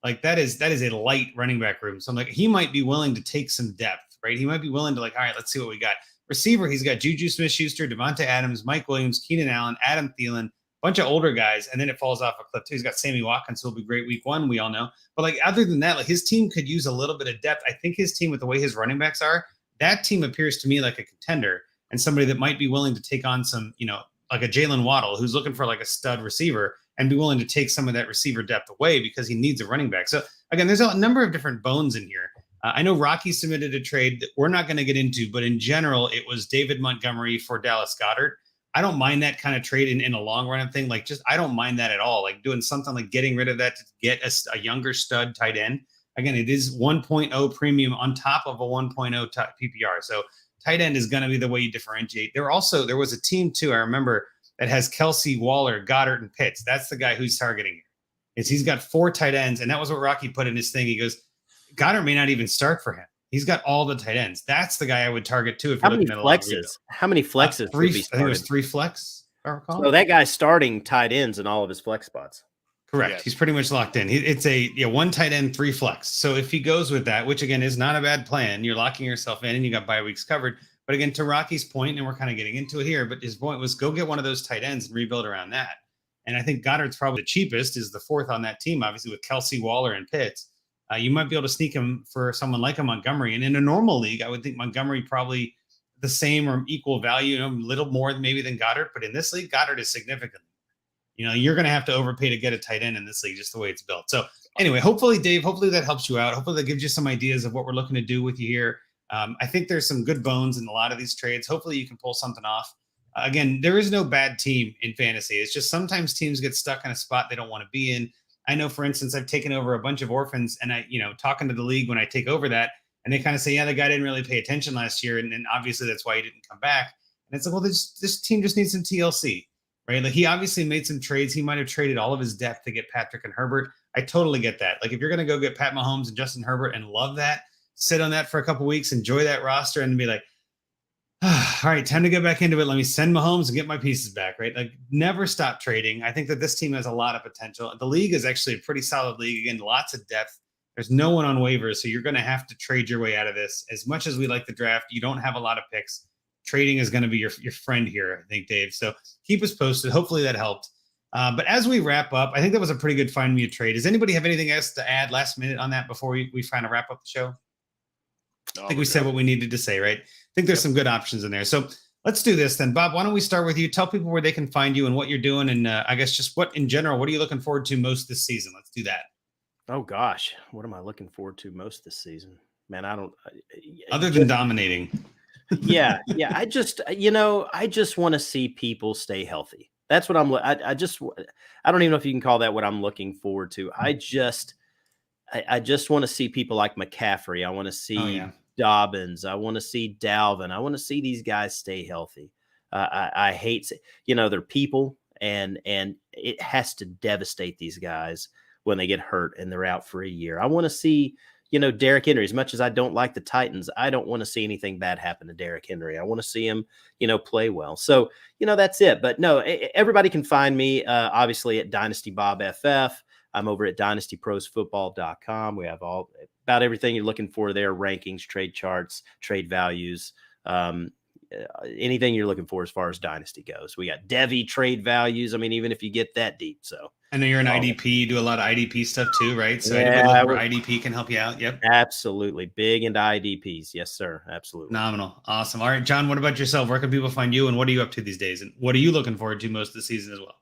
Like, that is a light running back room. So I'm like, he might be willing to take some depth. Right? He might be willing to, like, all right, let's see what we got. Receiver, he's got Juju Smith-Schuster, Devonta Adams, Mike Williams, Keenan Allen, Adam Thielen, bunch of older guys, and then it falls off a cliff too. He's got Sammy Watkins, who will be great week 1, we all know. But, like, other than that, like, his team could use a little bit of depth. I think his team, with the way his running backs are, that team appears to me like a contender and somebody that might be willing to take on some, like a Jalen Waddle, who's looking for like a stud receiver, and be willing to take some of that receiver depth away because he needs a running back. So again, there's a number of different bones in here. I know Rocky submitted a trade that we're not going to get into, but in general, it was David Montgomery for Dallas Goddard. I don't mind that kind of trade in a long run of thing. Like, I don't mind that at all. Like, doing something like getting rid of that to get a younger stud tight end. Again, it is 1.0 premium on top of a 1.0 PPR. So tight end is going to be the way you differentiate. There was a team too, I remember, that has Kelsey, Waller, Goddard, and Pitts. That's the guy who's targeting here. He's got 4 tight ends, and that was what Rocky put in his thing. He goes, Goddard may not even start for him. He's got all the tight ends. That's the guy I would target too. If you're looking at flexes? How many flexes? 3. I think it was 3 flex. I recall. So that guy's starting tight ends in all of his flex spots. Correct. Yes. He's pretty much locked in. It's a 1 tight end, 3 flex. So if he goes with that, which again is not a bad plan, you're locking yourself in and you got bye weeks covered. But again, to Rocky's point, and we're kind of getting into it here, but his point was go get one of those tight ends and rebuild around that. And I think Goddard's probably the cheapest, is the 4th on that team, obviously with Kelsey, Waller, and Pitts. You might be able to sneak him for someone like a Montgomery. And in a normal league, I would think Montgomery probably the same or equal value, a little more maybe than Goddard. But in this league, Goddard is significant. You're going to have to overpay to get a tight end in this league, just the way it's built. So anyway, hopefully, Dave, that helps you out. Hopefully that gives you some ideas of what we're looking to do with you here. I think there's some good bones in a lot of these trades. Hopefully you can pull something off. Again, there is no bad team in fantasy. It's just sometimes teams get stuck in a spot they don't want to be in. I know, for instance, I've taken over a bunch of orphans, and talking to the league when I take over that, and they kind of say, yeah, the guy didn't really pay attention last year. And obviously that's why he didn't come back. And it's like, well, this team just needs some TLC, right? Like, he obviously made some trades. He might've traded all of his depth to get Patrick and Herbert. I totally get that. Like, if you're going to go get Pat Mahomes and Justin Herbert and love that, sit on that for a couple of weeks, enjoy that roster, and be like, all right, time to get back into it. Let me send Mahomes and get my pieces back, right? Like, never stop trading. I think that this team has a lot of potential. The league is actually a pretty solid league. Again, lots of depth. There's no one on waivers, so you're going to have to trade your way out of this. As much as we like the draft, you don't have a lot of picks. Trading is going to be your friend here, I think, Dave. So keep us posted. Hopefully that helped. But as we wrap up, I think that was a pretty good find me a trade. Does anybody have anything else to add last minute on that before we kind of wrap up the show? I think we said what we needed to say, right? I think there's some good options in there. So let's do this then. Bob, why don't we start with you? Tell people where they can find you and what you're doing. And I guess just what in general, what are you looking forward to most this season? Let's do that. Oh gosh, what am I looking forward to most this season? Man, other than dominating. yeah. I just want to see people stay healthy. That's what I don't even know if you can call that what I'm looking forward to. I just want to see people like McCaffrey. I want to see Dobbins. I want to see Dalvin. I want to see these guys stay healthy. I hate, they're people and it has to devastate these guys when they get hurt and they're out for a year. I want to see, Derrick Henry, as much as I don't like the Titans, I don't want to see anything bad happen to Derrick Henry. I want to see him, play well. So, that's it. But no, everybody can find me, obviously at Dynasty Bob FF. I'm over at dynastyprosfootball.com. We have about everything you're looking for there: rankings, trade charts, trade values, anything you're looking for as far as Dynasty goes. We got Devy trade values. I mean, even if you get that deep. So I know you're an IDP. You do a lot of IDP stuff too, right? So anybody looking for IDP can help you out. Yep. Absolutely. Big into IDPs. Yes, sir. Absolutely. Phenomenal. Awesome. All right, John, what about yourself? Where can people find you and what are you up to these days? And what are you looking forward to most of the season as well?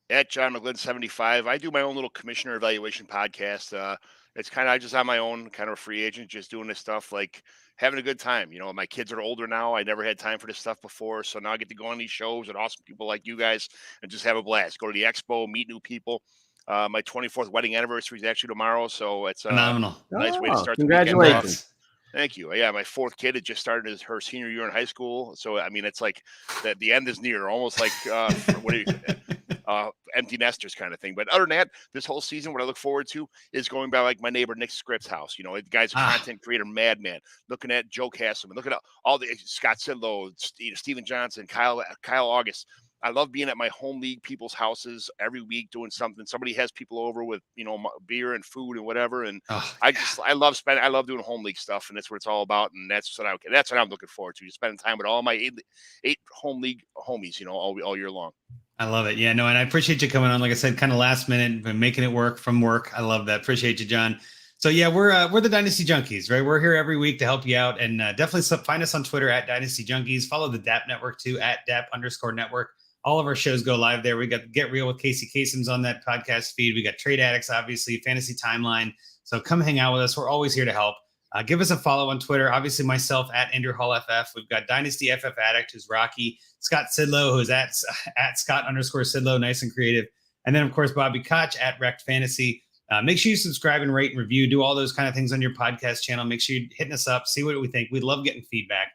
At John McGlynn 75. I do my own little commissioner evaluation podcast. It's kind of just on my own, kind of a free agent, just doing this stuff, like having a good time. My kids are older now. I never had time for this stuff before. So now I get to go on these shows with awesome people like you guys and just have a blast. Go to the expo, meet new people. My 24th wedding anniversary is actually tomorrow. So it's phenomenal. Nice way to start. Congratulations. Thank you. Yeah, my fourth kid had just started her senior year in high school. So, I mean, it's like the end is near, almost like empty nesters kind of thing. But other than that, this whole season, what I look forward to is going by like my neighbor Nick Scripps' house. The guy's a content creator, madman. Looking at Joe Castleman, looking at all the Scott Sidlow, Steven Johnson, Kyle August. I love being at my home league people's houses every week doing something. Somebody has people over with, beer and food and whatever. And I love doing home league stuff, and that's what it's all about. And that's what I'm looking forward to. Just spending time with all my eight home league homies, all year long. I love it. Yeah, no, and I appreciate you coming on. Like I said, kind of last minute and making it work from work. I love that. Appreciate you, John. So yeah, we're the Dynasty Junkies, right? We're here every week to help you out, and definitely find us on Twitter at Dynasty Junkies. Follow the DAP Network too at DAP_network. All of our shows go live there. We got Get Real with Casey Kasem's on that podcast feed. We got Trade Addicts, obviously, Fantasy Timeline. So come hang out with us. We're always here to help. Give us a follow on Twitter. Obviously, myself at Andrew Hall FF. We've got Dynasty FF Addict, who's Rocky. Scott Sidlow, who's at Scott_Sidlow, nice and creative. And then, of course, Bobby Koch at Wrecked Fantasy. Make sure you subscribe and rate and review. Do all those kind of things on your podcast channel. Make sure you're hitting us up. See what we think. We love getting feedback.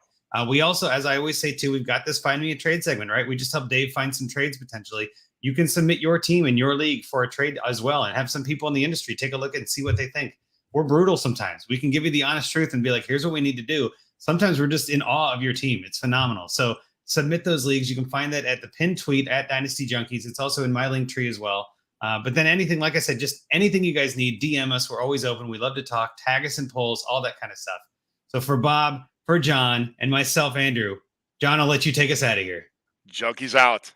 We also, as I always say, too, we've got this Find Me a Trade segment, right? We just help Dave find some trades potentially. You can submit your team in your league for a trade as well and have some people in the industry take a look and see what they think. We're brutal sometimes. We can give you the honest truth and be like, here's what we need to do. Sometimes we're just in awe of your team. It's phenomenal. So submit those leagues. You can find that at the pinned tweet at Dynasty Junkies. It's also in my link tree as well. But then anything, like I said, just anything you guys need, DM us. We're always open. We love to talk, tag us in polls, all that kind of stuff. So for Bob, for John, and myself, Andrew, John, I'll let you take us out of here. Junkies out.